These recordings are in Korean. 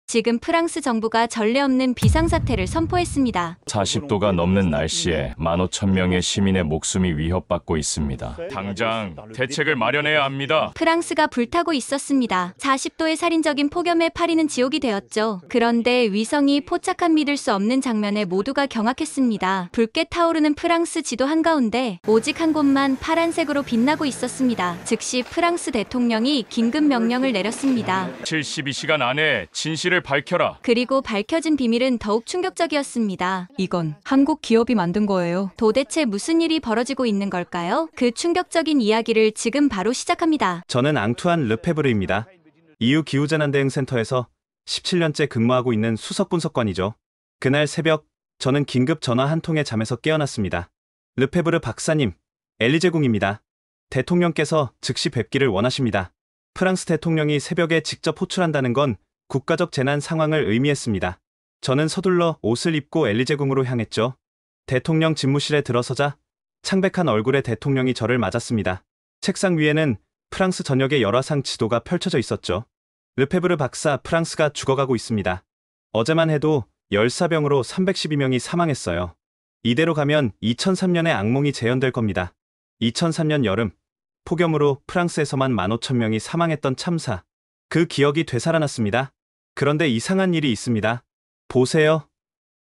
지금 프랑스 정부가 전례 없는 비상사태를 선포했습니다. 40도가 넘는 날씨에 15,000명의 시민의 목숨이 위협받고 있습니다. 당장 대책을 마련해야 합니다. 프랑스가 불타고 있었습니다. 40도의 살인적인 폭염에 파리는 지옥이 되었죠. 그런데 위성이 포착한 믿을 수 없는 장면에 모두가 경악했습니다. 붉게 타오르는 프랑스 지도 한가운데 오직 한 곳만 파란색으로 빛나고 있었습니다. 즉시 프랑스 대통령이 긴급 명령을 내렸습니다. 72시간 안에 진실을 밝혀라. 그리고 밝혀진 비밀은 더욱 충격적이었습니다. 이건 한국 기업이 만든 거예요. 도대체 무슨 일이 벌어지고 있는 걸까요? 그 충격적인 이야기를 지금 바로 시작합니다. 저는 앙투안 르페브르입니다. EU 기후재난대응센터에서 17년째 근무하고 있는 수석 분석관이죠. 그날 새벽 저는 긴급 전화 한 통에 잠에서 깨어났습니다. 르페브르 박사님, 엘리제궁입니다. 대통령께서 즉시 뵙기를 원하십니다. 프랑스 대통령이 새벽에 직접 호출한다는 건 국가적 재난 상황을 의미했습니다. 저는 서둘러 옷을 입고 엘리제궁으로 향했죠. 대통령 집무실에 들어서자 창백한 얼굴의 대통령이 저를 맞았습니다. 책상 위에는 프랑스 전역의 열화상 지도가 펼쳐져 있었죠. 르페브르 박사, 프랑스가 죽어가고 있습니다. 어제만 해도 열사병으로 312명이 사망했어요. 이대로 가면 2003년의 악몽이 재현될 겁니다. 2003년 여름, 폭염으로 프랑스에서만 15,000명이 사망했던 참사. 그 기억이 되살아났습니다. 그런데 이상한 일이 있습니다. 보세요.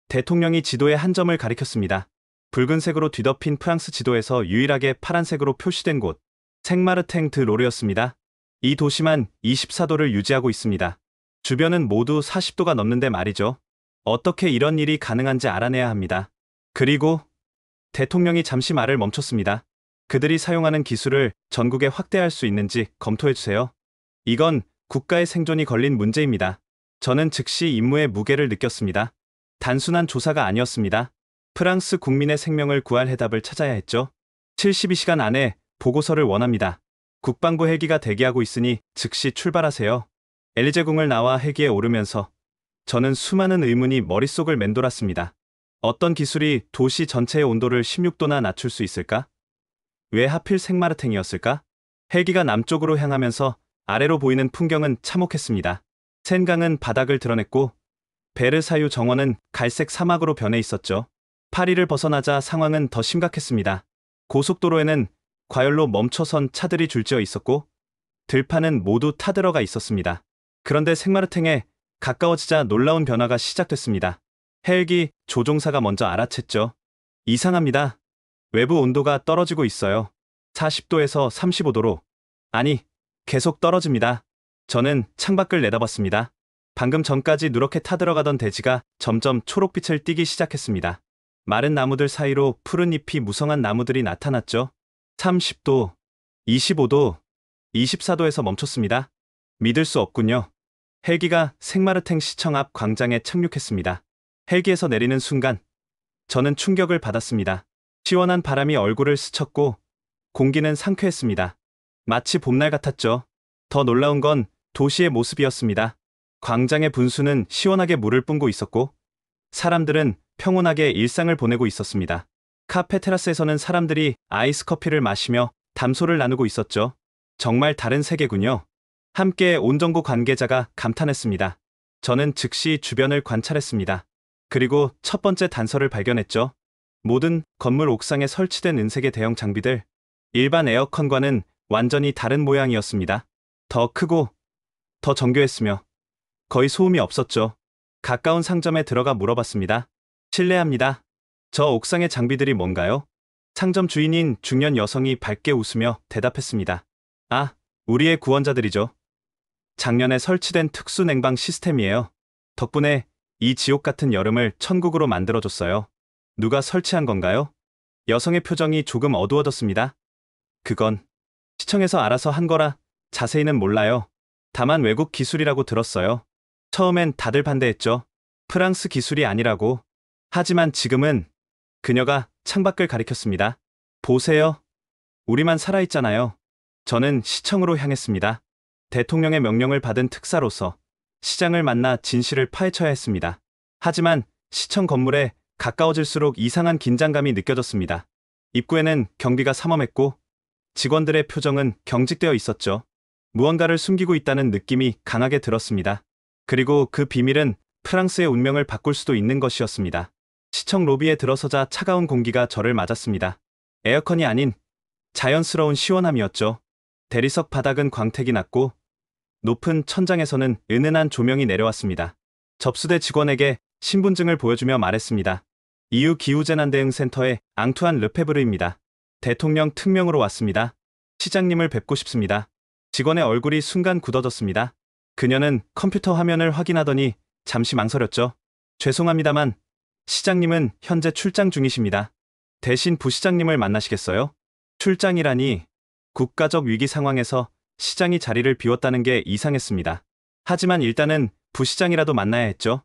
대통령이 지도의 한 점을 가리켰습니다. 붉은색으로 뒤덮인 프랑스 지도에서 유일하게 파란색으로 표시된 곳, 생마르탱 드 로르였습니다. 이 도시만 24도를 유지하고 있습니다. 주변은 모두 40도가 넘는데 말이죠. 어떻게 이런 일이 가능한지 알아내야 합니다. 그리고 대통령이 잠시 말을 멈췄습니다. 그들이 사용하는 기술을 전국에 확대할 수 있는지 검토해주세요. 이건 국가의 생존이 걸린 문제입니다. 저는 즉시 임무의 무게를 느꼈습니다. 단순한 조사가 아니었습니다. 프랑스 국민의 생명을 구할 해답을 찾아야 했죠. 72시간 안에 보고서를 원합니다. 국방부 헬기가 대기하고 있으니 즉시 출발하세요. 엘리제궁을 나와 헬기에 오르면서 저는 수많은 의문이 머릿속을 맴돌았습니다. 어떤 기술이 도시 전체의 온도를 16도나 낮출 수 있을까? 왜 하필 생마르탱이었을까? 헬기가 남쪽으로 향하면서 아래로 보이는 풍경은 참혹했습니다. 센강은 바닥을 드러냈고 베르사유 정원은 갈색 사막으로 변해 있었죠. 파리를 벗어나자 상황은 더 심각했습니다. 고속도로에는 과열로 멈춰선 차들이 줄지어 있었고 들판은 모두 타들어가 있었습니다. 그런데 생마르탱에 가까워지자 놀라운 변화가 시작됐습니다. 헬기 조종사가 먼저 알아챘죠. 이상합니다. 외부 온도가 떨어지고 있어요. 40도에서 35도로. 아니, 계속 떨어집니다. 저는 창밖을 내다봤습니다. 방금 전까지 누렇게 타들어가던 대지가 점점 초록빛을 띠기 시작했습니다. 마른 나무들 사이로 푸른 잎이 무성한 나무들이 나타났죠. 30도, 25도, 24도에서 멈췄습니다. 믿을 수 없군요. 헬기가 생마르탱 시청 앞 광장에 착륙했습니다. 헬기에서 내리는 순간 저는 충격을 받았습니다. 시원한 바람이 얼굴을 스쳤고 공기는 상쾌했습니다. 마치 봄날 같았죠. 더 놀라운 건 도시의 모습이었습니다. 광장의 분수는 시원하게 물을 뿜고 있었고 사람들은 평온하게 일상을 보내고 있었습니다. 카페 테라스에서는 사람들이 아이스 커피를 마시며 담소를 나누고 있었죠. 정말 다른 세계군요. 함께 온 정부 관계자가 감탄했습니다. 저는 즉시 주변을 관찰했습니다. 그리고 첫 번째 단서를 발견했죠. 모든 건물 옥상에 설치된 은색의 대형 장비들, 일반 에어컨과는 완전히 다른 모양이었습니다. 더 크고 더 정교했으며 거의 소음이 없었죠. 가까운 상점에 들어가 물어봤습니다. 실례합니다. 저 옥상의 장비들이 뭔가요? 상점 주인인 중년 여성이 밝게 웃으며 대답했습니다. 아, 우리의 구원자들이죠. 작년에 설치된 특수 냉방 시스템이에요. 덕분에 이 지옥 같은 여름을 천국으로 만들어줬어요. 누가 설치한 건가요? 여성의 표정이 조금 어두워졌습니다. 그건 시청에서 알아서 한 거라 자세히는 몰라요. 다만 외국 기술이라고 들었어요. 처음엔 다들 반대했죠. 프랑스 기술이 아니라고. 하지만 지금은 그녀가 창밖을 가리켰습니다. 보세요. 우리만 살아있잖아요. 저는 시청으로 향했습니다. 대통령의 명령을 받은 특사로서 시장을 만나 진실을 파헤쳐야 했습니다. 하지만 시청 건물에 가까워질수록 이상한 긴장감이 느껴졌습니다. 입구에는 경비가 삼엄했고 직원들의 표정은 경직되어 있었죠. 무언가를 숨기고 있다는 느낌이 강하게 들었습니다. 그리고 그 비밀은 프랑스의 운명을 바꿀 수도 있는 것이었습니다. 시청 로비에 들어서자 차가운 공기가 저를 맞았습니다. 에어컨이 아닌 자연스러운 시원함이었죠. 대리석 바닥은 광택이 났고 높은 천장에서는 은은한 조명이 내려왔습니다. 접수대 직원에게 신분증을 보여주며 말했습니다. EU 기후재난대응센터의 앙투안 르페브르입니다. 대통령 특명으로 왔습니다. 시장님을 뵙고 싶습니다. 직원의 얼굴이 순간 굳어졌습니다. 그녀는 컴퓨터 화면을 확인하더니 잠시 망설였죠. 죄송합니다만 시장님은 현재 출장 중이십니다. 대신 부시장님을 만나시겠어요? 출장이라니 국가적 위기 상황에서 시장이 자리를 비웠다는 게 이상했습니다. 하지만 일단은 부시장이라도 만나야 했죠.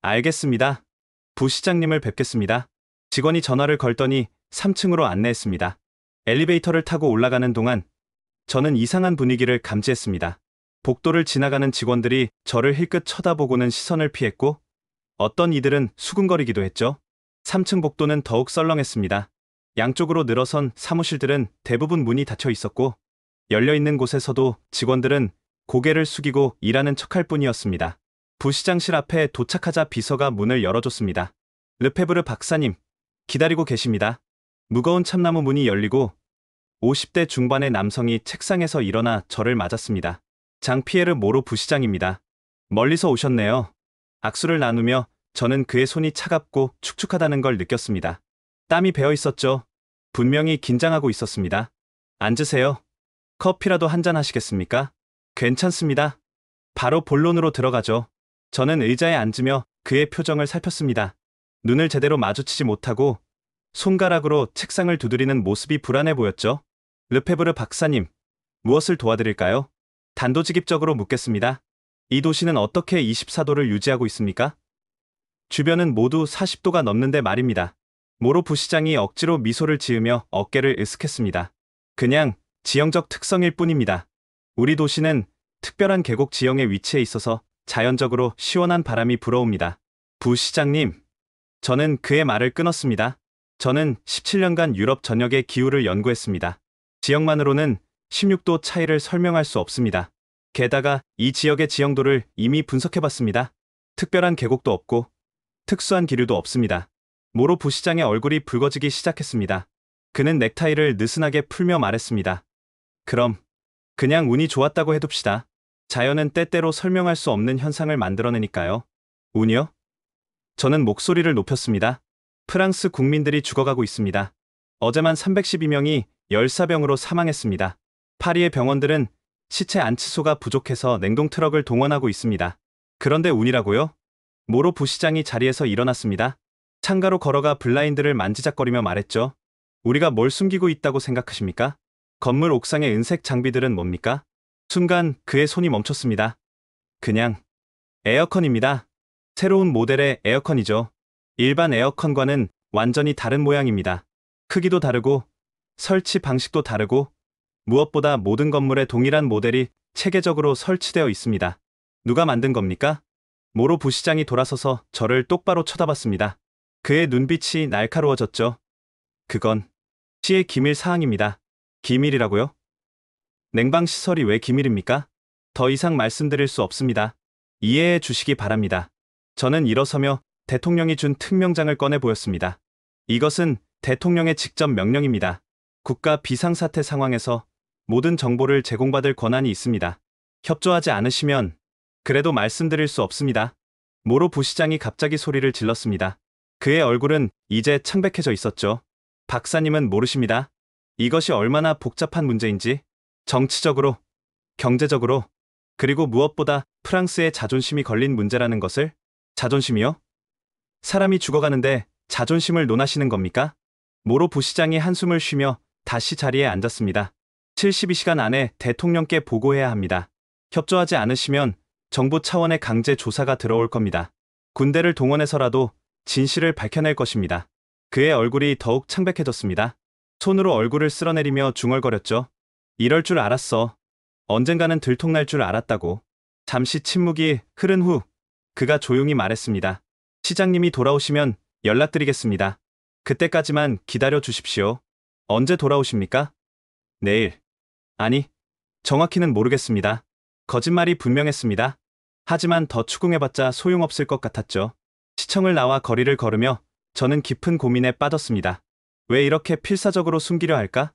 알겠습니다. 부시장님을 뵙겠습니다. 직원이 전화를 걸더니 3층으로 안내했습니다. 엘리베이터를 타고 올라가는 동안 저는 이상한 분위기를 감지했습니다. 복도를 지나가는 직원들이 저를 힐끗 쳐다보고는 시선을 피했고 어떤 이들은 수군거리기도 했죠. 3층 복도는 더욱 썰렁했습니다. 양쪽으로 늘어선 사무실들은 대부분 문이 닫혀 있었고 열려있는 곳에서도 직원들은 고개를 숙이고 일하는 척할 뿐이었습니다. 부시장실 앞에 도착하자 비서가 문을 열어줬습니다. 르페브르 박사님, 기다리고 계십니다. 무거운 참나무 문이 열리고 50대 중반의 남성이 책상에서 일어나 저를 맞았습니다. 장피에르 모로 부시장입니다. 멀리서 오셨네요. 악수를 나누며 저는 그의 손이 차갑고 축축하다는 걸 느꼈습니다. 땀이 배어 있었죠. 분명히 긴장하고 있었습니다. 앉으세요. 커피라도 한잔 하시겠습니까? 괜찮습니다. 바로 본론으로 들어가죠. 저는 의자에 앉으며 그의 표정을 살폈습니다. 눈을 제대로 마주치지 못하고 손가락으로 책상을 두드리는 모습이 불안해 보였죠. 르페브르 박사님, 무엇을 도와드릴까요? 단도직입적으로 묻겠습니다. 이 도시는 어떻게 24도를 유지하고 있습니까? 주변은 모두 40도가 넘는데 말입니다. 모로 부시장이 억지로 미소를 지으며 어깨를 으쓱했습니다. 그냥 지형적 특성일 뿐입니다. 우리 도시는 특별한 계곡 지형에 위치해 있어서 자연적으로 시원한 바람이 불어옵니다. 부시장님, 저는 그의 말을 끊었습니다. 저는 17년간 유럽 전역의 기후를 연구했습니다. 지역만으로는 16도 차이를 설명할 수 없습니다. 게다가 이 지역의 지형도를 이미 분석해봤습니다. 특별한 계곡도 없고 특수한 기류도 없습니다. 모로 부시장의 얼굴이 붉어지기 시작했습니다. 그는 넥타이를 느슨하게 풀며 말했습니다. 그럼 그냥 운이 좋았다고 해둡시다. 자연은 때때로 설명할 수 없는 현상을 만들어내니까요. 운이요? 저는 목소리를 높였습니다. 프랑스 국민들이 죽어가고 있습니다. 어제만 312명이 열사병으로 사망했습니다. 파리의 병원들은 시체 안치소가 부족해서 냉동 트럭을 동원하고 있습니다. 그런데 운이라고요? 모로 부시장이 자리에서 일어났습니다. 창가로 걸어가 블라인드를 만지작거리며 말했죠. 우리가 뭘 숨기고 있다고 생각하십니까? 건물 옥상의 은색 장비들은 뭡니까? 순간 그의 손이 멈췄습니다. 그냥 에어컨입니다. 새로운 모델의 에어컨이죠. 일반 에어컨과는 완전히 다른 모양입니다. 크기도 다르고 설치 방식도 다르고 무엇보다 모든 건물에 동일한 모델이 체계적으로 설치되어 있습니다. 누가 만든 겁니까? 모로 부시장이 돌아서서 저를 똑바로 쳐다봤습니다. 그의 눈빛이 날카로워졌죠. 그건 시의 기밀 사항입니다. 기밀이라고요? 냉방시설이 왜 기밀입니까? 더 이상 말씀드릴 수 없습니다. 이해해 주시기 바랍니다. 저는 일어서며 대통령이 준 특명장을 꺼내 보였습니다. 이것은 대통령의 직접 명령입니다. 국가 비상사태 상황에서 모든 정보를 제공받을 권한이 있습니다. 협조하지 않으시면 그래도 말씀드릴 수 없습니다. 모로 부시장이 갑자기 소리를 질렀습니다. 그의 얼굴은 이제 창백해져 있었죠. 박사님은 모르십니다. 이것이 얼마나 복잡한 문제인지 정치적으로, 경제적으로, 그리고 무엇보다 프랑스의 자존심이 걸린 문제라는 것을. 자존심이요? 사람이 죽어가는데 자존심을 논하시는 겁니까? 모로 부시장이 한숨을 쉬며 다시 자리에 앉았습니다. 72시간 안에 대통령께 보고해야 합니다. 협조하지 않으시면 정부 차원의 강제 조사가 들어올 겁니다. 군대를 동원해서라도 진실을 밝혀낼 것입니다. 그의 얼굴이 더욱 창백해졌습니다. 손으로 얼굴을 쓸어내리며 중얼거렸죠. 이럴 줄 알았어. 언젠가는 들통날 줄 알았다고. 잠시 침묵이 흐른 후 그가 조용히 말했습니다. 시장님이 돌아오시면 연락드리겠습니다. 그때까지만 기다려 주십시오. 언제 돌아오십니까? 내일. 아니, 정확히는 모르겠습니다. 거짓말이 분명했습니다. 하지만 더 추궁해봤자 소용없을 것 같았죠. 시청을 나와 거리를 걸으며 저는 깊은 고민에 빠졌습니다. 왜 이렇게 필사적으로 숨기려 할까?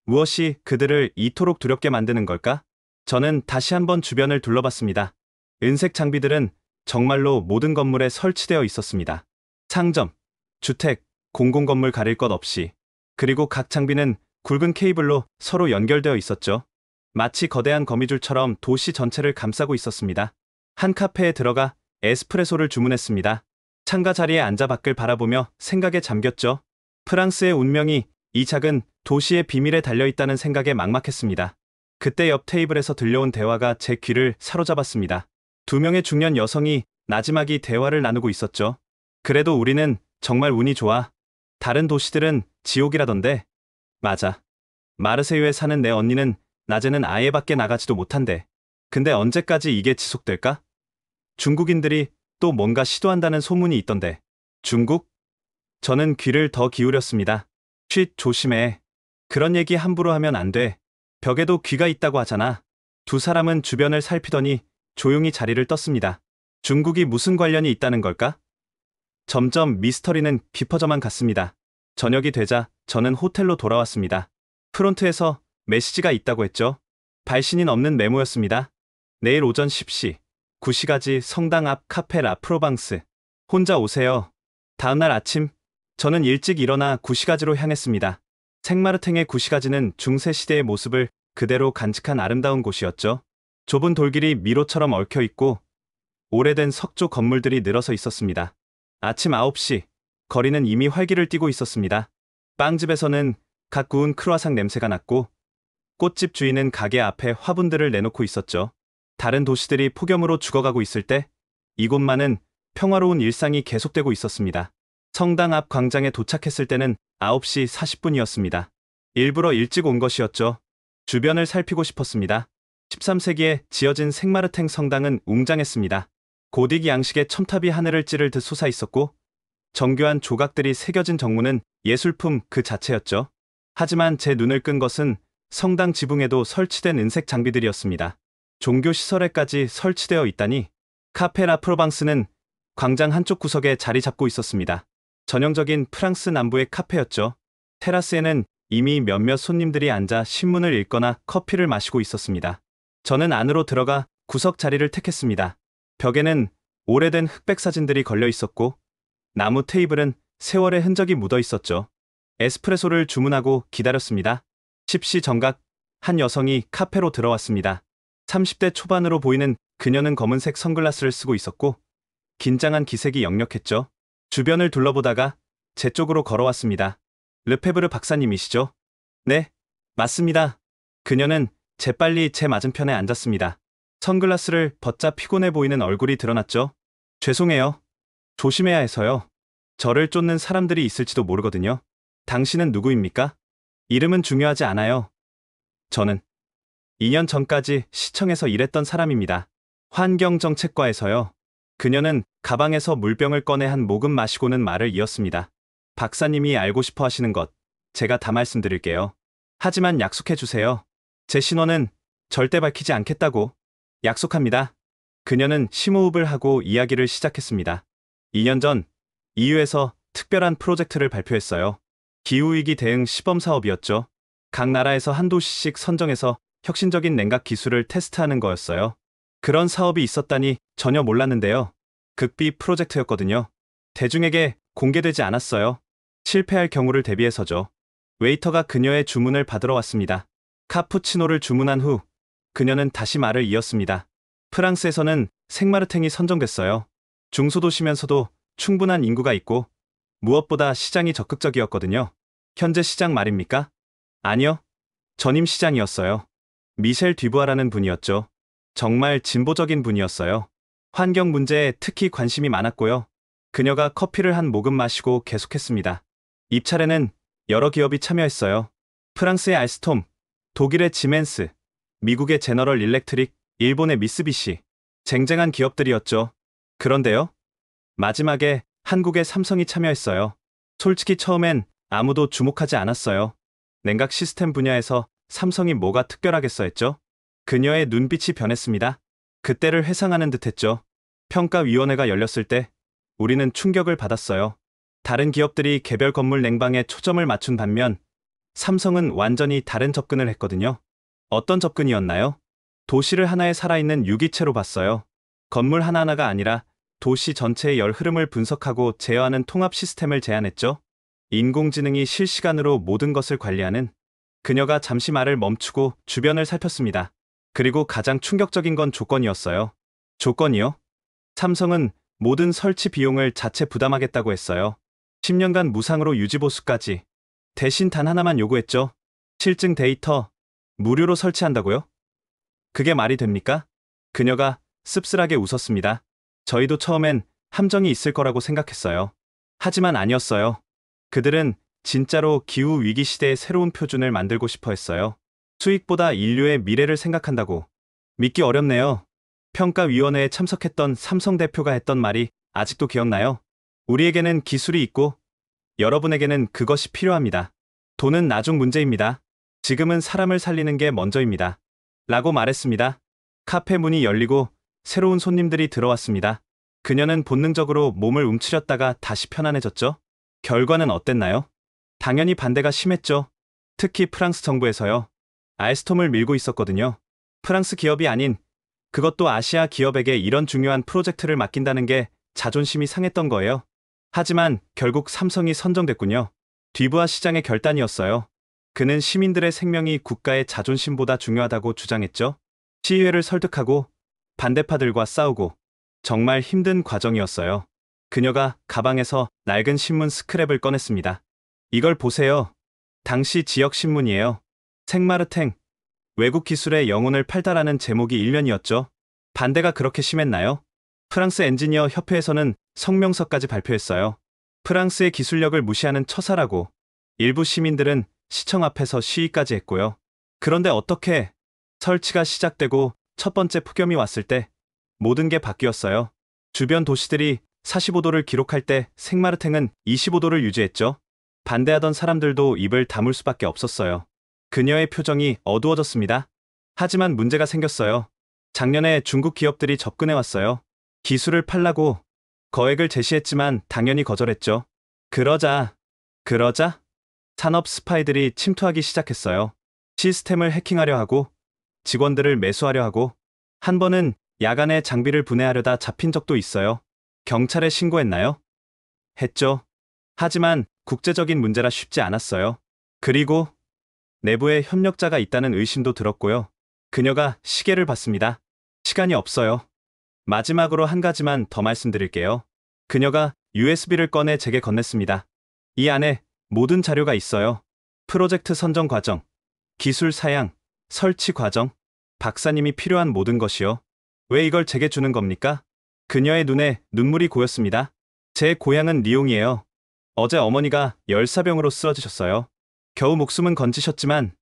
무엇이 그들을 이토록 두렵게 만드는 걸까? 저는 다시 한번 주변을 둘러봤습니다. 은색 장비들은 정말로 모든 건물에 설치되어 있었습니다. 상점, 주택, 공공건물 가릴 것 없이. 그리고 각 장비는 굵은 케이블로 서로 연결되어 있었죠. 마치 거대한 거미줄처럼 도시 전체를 감싸고 있었습니다. 한 카페에 들어가 에스프레소를 주문했습니다. 창가 자리에 앉아 밖을 바라보며 생각에 잠겼죠. 프랑스의 운명이 이 작은 도시의 비밀에 달려있다는 생각에 막막했습니다. 그때 옆 테이블에서 들려온 대화가 제 귀를 사로잡았습니다. 두 명의 중년 여성이 나지막이 대화를 나누고 있었죠. 그래도 우리는 정말 운이 좋아. 다른 도시들은 지옥이라던데. 맞아. 마르세유에 사는 내 언니는 낮에는 아예 밖에 나가지도 못한대. 근데 언제까지 이게 지속될까? 중국인들이 또 뭔가 시도한다는 소문이 있던데. 중국? 저는 귀를 더 기울였습니다. 쉿, 조심해. 그런 얘기 함부로 하면 안 돼. 벽에도 귀가 있다고 하잖아. 두 사람은 주변을 살피더니 조용히 자리를 떴습니다. 중국이 무슨 관련이 있다는 걸까? 점점 미스터리는 깊어져만 갔습니다. 저녁이 되자 저는 호텔로 돌아왔습니다. 프론트에서 메시지가 있다고 했죠. 발신인 없는 메모였습니다. 내일 오전 10시, 9시까지 성당 앞 카페 라 프로방스. 혼자 오세요. 다음날 아침, 저는 일찍 일어나 구시가지로 향했습니다. 생마르탱의 구시가지는 중세시대의 모습을 그대로 간직한 아름다운 곳이었죠. 좁은 돌길이 미로처럼 얽혀있고 오래된 석조 건물들이 늘어서 있었습니다. 아침 9시, 거리는 이미 활기를 띠고 있었습니다. 빵집에서는 갓 구운 크루아상 냄새가 났고 꽃집 주인은 가게 앞에 화분들을 내놓고 있었죠. 다른 도시들이 폭염으로 죽어가고 있을 때 이곳만은 평화로운 일상이 계속되고 있었습니다. 성당 앞 광장에 도착했을 때는 9시 40분이었습니다. 일부러 일찍 온 것이었죠. 주변을 살피고 싶었습니다. 13세기에 지어진 생마르탱 성당은 웅장했습니다. 고딕 양식의 첨탑이 하늘을 찌를 듯 솟아있었고 정교한 조각들이 새겨진 정문은 예술품 그 자체였죠. 하지만 제 눈을 끈 것은 성당 지붕에도 설치된 은색 장비들이었습니다. 종교시설에까지 설치되어 있다니. 카페 라 프로방스는 광장 한쪽 구석에 자리 잡고 있었습니다. 전형적인 프랑스 남부의 카페였죠. 테라스에는 이미 몇몇 손님들이 앉아 신문을 읽거나 커피를 마시고 있었습니다. 저는 안으로 들어가 구석 자리를 택했습니다. 벽에는 오래된 흑백 사진들이 걸려 있었고 나무 테이블은 세월의 흔적이 묻어 있었죠. 에스프레소를 주문하고 기다렸습니다. 10시 정각 한 여성이 카페로 들어왔습니다. 30대 초반으로 보이는 그녀는 검은색 선글라스를 쓰고 있었고 긴장한 기색이 역력했죠. 주변을 둘러보다가 제 쪽으로 걸어왔습니다. 르페브르 박사님이시죠? 네, 맞습니다. 그녀는 재빨리 제 맞은편에 앉았습니다. 선글라스를 벗자 피곤해 보이는 얼굴이 드러났죠. 죄송해요. 조심해야 해서요. 저를 쫓는 사람들이 있을지도 모르거든요. 당신은 누구입니까? 이름은 중요하지 않아요. 저는 2년 전까지 시청에서 일했던 사람입니다. 환경정책과에서요. 그녀는 가방에서 물병을 꺼내 한 모금 마시고는 말을 이었습니다. 박사님이 알고 싶어 하시는 것, 제가 다 말씀드릴게요. 하지만 약속해 주세요. 제 신원은 절대 밝히지 않겠다고. 약속합니다. 그녀는 심호흡을 하고 이야기를 시작했습니다. 2년 전 EU에서 특별한 프로젝트를 발표했어요. 기후위기 대응 시범 사업이었죠. 각 나라에서 한 도시씩 선정해서 혁신적인 냉각 기술을 테스트하는 거였어요. 그런 사업이 있었다니 전혀 몰랐는데요. 극비 프로젝트였거든요. 대중에게 공개되지 않았어요. 실패할 경우를 대비해서죠. 웨이터가 그녀의 주문을 받으러 왔습니다. 카푸치노를 주문한 후 그녀는 다시 말을 이었습니다. 프랑스에서는 생마르탱이 선정됐어요. 중소도시면서도 충분한 인구가 있고 무엇보다 시장이 적극적이었거든요. 현재 시장 말입니까? 아니요. 전임 시장이었어요. 미셸 뒤부아라는 분이었죠. 정말 진보적인 분이었어요. 환경 문제에 특히 관심이 많았고요. 그녀가 커피를 한 모금 마시고 계속했습니다. 입찰에는 여러 기업이 참여했어요. 프랑스의 알스톰, 독일의 지멘스, 미국의 제너럴 일렉트릭, 일본의 미쓰비시. 쟁쟁한 기업들이었죠. 그런데요. 마지막에 한국의 삼성이 참여했어요. 솔직히 처음엔 아무도 주목하지 않았어요. 냉각 시스템 분야에서 삼성이 뭐가 특별하겠어 했죠? 그녀의 눈빛이 변했습니다. 그때를 회상하는 듯했죠. 평가위원회가 열렸을 때 우리는 충격을 받았어요. 다른 기업들이 개별 건물 냉방에 초점을 맞춘 반면 삼성은 완전히 다른 접근을 했거든요. 어떤 접근이었나요? 도시를 하나의 살아있는 유기체로 봤어요. 건물 하나하나가 아니라 도시 전체의 열 흐름을 분석하고 제어하는 통합 시스템을 제안했죠. 인공지능이 실시간으로 모든 것을 관리하는. 그녀가 잠시 말을 멈추고 주변을 살폈습니다. 그리고 가장 충격적인 건 조건이었어요. 조건이요? 삼성은 모든 설치 비용을 자체 부담하겠다고 했어요. 10년간 무상으로 유지보수까지. 대신 단 하나만 요구했죠. 실증 데이터 무료로 설치한다고요? 그게 말이 됩니까? 그녀가 씁쓸하게 웃었습니다. 저희도 처음엔 함정이 있을 거라고 생각했어요. 하지만 아니었어요. 그들은 진짜로 기후위기 시대의 새로운 표준을 만들고 싶어 했어요. 수익보다 인류의 미래를 생각한다고. 믿기 어렵네요. 평가위원회에 참석했던 삼성 대표가 했던 말이 아직도 기억나요? 우리에게는 기술이 있고 여러분에게는 그것이 필요합니다. 돈은 나중 문제입니다. 지금은 사람을 살리는 게 먼저입니다. 라고 말했습니다. 카페 문이 열리고 새로운 손님들이 들어왔습니다. 그녀는 본능적으로 몸을 움츠렸다가 다시 편안해졌죠. 결과는 어땠나요? 당연히 반대가 심했죠. 특히 프랑스 정부에서요. 알스톰을 밀고 있었거든요. 프랑스 기업이 아닌, 그것도 아시아 기업에게 이런 중요한 프로젝트를 맡긴다는 게 자존심이 상했던 거예요. 하지만 결국 삼성이 선정됐군요. 뒤부하 시장의 결단이었어요. 그는 시민들의 생명이 국가의 자존심보다 중요하다고 주장했죠. 시의회를 설득하고 반대파들과 싸우고 정말 힘든 과정이었어요. 그녀가 가방에서 낡은 신문 스크랩을 꺼냈습니다. 이걸 보세요. 당시 지역 신문이에요. 생마르탱, 외국 기술의 영혼을 팔다라는 제목이 일면이었죠. 반대가 그렇게 심했나요? 프랑스 엔지니어 협회에서는 성명서까지 발표했어요. 프랑스의 기술력을 무시하는 처사라고. 일부 시민들은 시청 앞에서 시위까지 했고요. 그런데 어떻게 설치가 시작되고 첫 번째 폭염이 왔을 때 모든 게 바뀌었어요. 주변 도시들이 45도를 기록할 때 생마르탱은 25도를 유지했죠. 반대하던 사람들도 입을 다물 수밖에 없었어요. 그녀의 표정이 어두워졌습니다. 하지만 문제가 생겼어요. 작년에 중국 기업들이 접근해왔어요. 기술을 팔라고 거액을 제시했지만 당연히 거절했죠. 그러자 산업 스파이들이 침투하기 시작했어요. 시스템을 해킹하려 하고 직원들을 매수하려 하고 한 번은 야간에 장비를 분해하려다 잡힌 적도 있어요. 경찰에 신고했나요? 했죠. 하지만 국제적인 문제라 쉽지 않았어요. 그리고 내부에 협력자가 있다는 의심도 들었고요. 그녀가 시계를 봤습니다. 시간이 없어요. 마지막으로 한 가지만 더 말씀드릴게요. 그녀가 USB를 꺼내 제게 건넸습니다. 이 안에 모든 자료가 있어요. 프로젝트 선정 과정, 기술 사양, 설치 과정, 박사님이 필요한 모든 것이요. 왜 이걸 제게 주는 겁니까? 그녀의 눈에 눈물이 고였습니다. 제 고향은 리옹이에요. 어제 어머니가 열사병으로 쓰러지셨어요. 겨우 목숨은 건지셨지만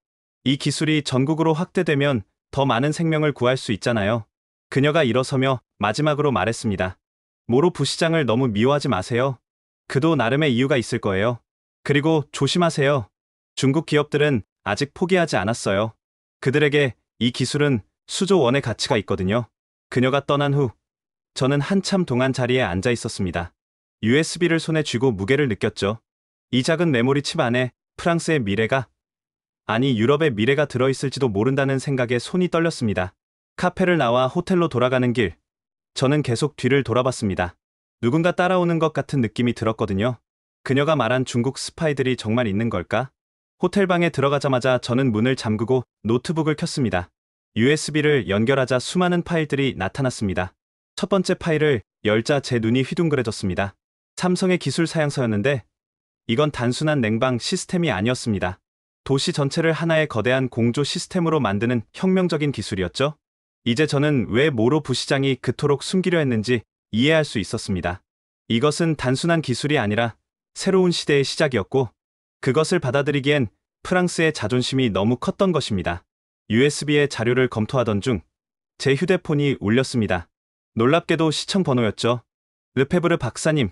이 기술이 전국으로 확대되면 더 많은 생명을 구할 수 있잖아요. 그녀가 일어서며 마지막으로 말했습니다. 모로 부시장을 너무 미워하지 마세요. 그도 나름의 이유가 있을 거예요. 그리고 조심하세요. 중국 기업들은 아직 포기하지 않았어요. 그들에게 이 기술은 수조 원의 가치가 있거든요. 그녀가 떠난 후 저는 한참 동안 자리에 앉아 있었습니다. USB를 손에 쥐고 무게를 느꼈죠. 이 작은 메모리 칩 안에 프랑스의 미래가, 아니 유럽의 미래가 들어있을지도 모른다는 생각에 손이 떨렸습니다. 카페를 나와 호텔로 돌아가는 길, 저는 계속 뒤를 돌아봤습니다. 누군가 따라오는 것 같은 느낌이 들었거든요. 그녀가 말한 중국 스파이들이 정말 있는 걸까? 호텔방에 들어가자마자 저는 문을 잠그고 노트북을 켰습니다. USB를 연결하자 수많은 파일들이 나타났습니다. 첫 번째 파일을 열자 제 눈이 휘둥그레졌습니다. 삼성의 기술 사양서였는데 이건 단순한 냉방 시스템이 아니었습니다. 도시 전체를 하나의 거대한 공조 시스템으로 만드는 혁명적인 기술이었죠. 이제 저는 왜 모로 부시장이 그토록 숨기려 했는지 이해할 수 있었습니다. 이것은 단순한 기술이 아니라 새로운 시대의 시작이었고 그것을 받아들이기엔 프랑스의 자존심이 너무 컸던 것입니다. USB의 자료를 검토하던 중 제 휴대폰이 울렸습니다. 놀랍게도 시청 번호였죠. 르페브르 박사님,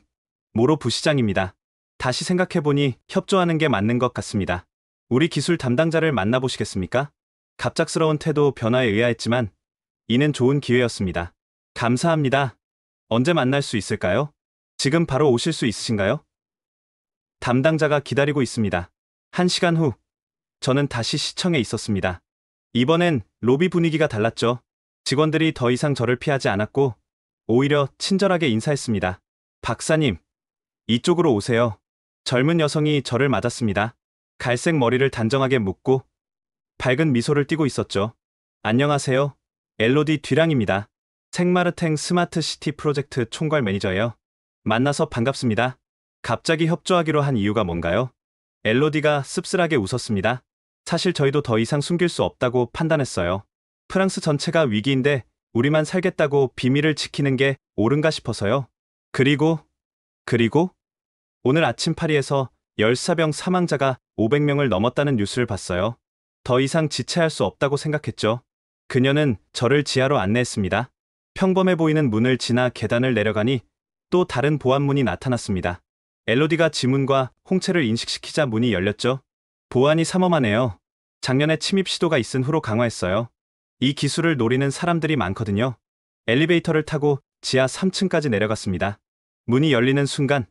모로 부시장입니다. 다시 생각해보니 협조하는 게 맞는 것 같습니다. 우리 기술 담당자를 만나보시겠습니까? 갑작스러운 태도 변화에 의아했지만 이는 좋은 기회였습니다. 감사합니다. 언제 만날 수 있을까요? 지금 바로 오실 수 있으신가요? 담당자가 기다리고 있습니다. 1시간 후, 저는 다시 시청에 있었습니다. 이번엔 로비 분위기가 달랐죠. 직원들이 더 이상 저를 피하지 않았고, 오히려 친절하게 인사했습니다. 박사님, 이쪽으로 오세요. 젊은 여성이 저를 맞았습니다. 갈색 머리를 단정하게 묶고, 밝은 미소를 띠고 있었죠. 안녕하세요. 엘로디 뒤랑입니다. 생마르탱 스마트 시티 프로젝트 총괄 매니저예요. 만나서 반갑습니다. 갑자기 협조하기로 한 이유가 뭔가요? 엘로디가 씁쓸하게 웃었습니다. 사실 저희도 더 이상 숨길 수 없다고 판단했어요. 프랑스 전체가 위기인데 우리만 살겠다고 비밀을 지키는 게 옳은가 싶어서요. 그리고 오늘 아침 파리에서 열사병 사망자가 500명을 넘었다는 뉴스를 봤어요. 더 이상 지체할 수 없다고 생각했죠. 그녀는 저를 지하로 안내했습니다. 평범해 보이는 문을 지나 계단을 내려가니 또 다른 보안문이 나타났습니다. 엘로디가 지문과 홍채를 인식시키자 문이 열렸죠. 보안이 삼엄하네요. 작년에 침입 시도가 있은 후로 강화했어요. 이 기술을 노리는 사람들이 많거든요. 엘리베이터를 타고 지하 3층까지 내려갔습니다. 문이 열리는 순간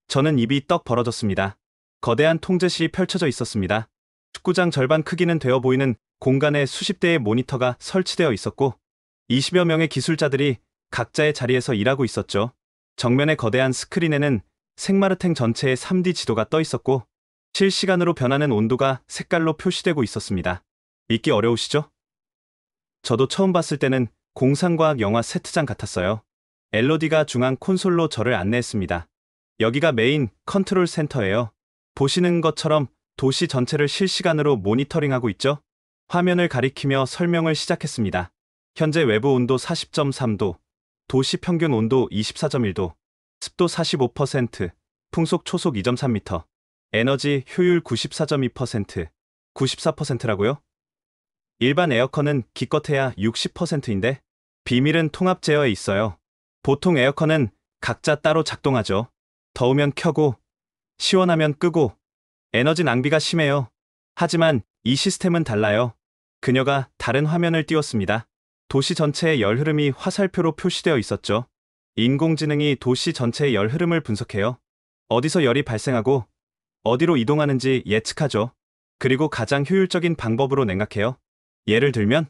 저는 입이 떡 벌어졌습니다. 거대한 통제실이 펼쳐져 있었습니다. 축구장 절반 크기는 되어 보이는 공간에 수십 대의 모니터가 설치되어 있었고 20여 명의 기술자들이 각자의 자리에서 일하고 있었죠. 정면의 거대한 스크린에는 생마르탱 전체의 3D 지도가 떠 있었고 실시간으로 변하는 온도가 색깔로 표시되고 있었습니다. 믿기 어려우시죠? 저도 처음 봤을 때는 공상과학 영화 세트장 같았어요. 엘로디가 중앙 콘솔로 저를 안내했습니다. 여기가 메인 컨트롤 센터예요. 보시는 것처럼 도시 전체를 실시간으로 모니터링하고 있죠? 화면을 가리키며 설명을 시작했습니다. 현재 외부 온도 40.3도, 도시 평균 온도 24.1도, 습도 45%, 풍속 초속 2.3m, 에너지 효율 94.2%, 94%라고요? 일반 에어컨은 기껏해야 60%인데 비밀은 통합 제어에 있어요. 보통 에어컨은 각자 따로 작동하죠. 더우면 켜고 시원하면 끄고 에너지 낭비가 심해요. 하지만 이 시스템은 달라요. 그녀가 다른 화면을 띄웠습니다. 도시 전체의 열 흐름이 화살표로 표시되어 있었죠. 인공지능이 도시 전체의 열 흐름을 분석해요. 어디서 열이 발생하고 어디로 이동하는지 예측하죠. 그리고 가장 효율적인 방법으로 냉각해요. 예를 들면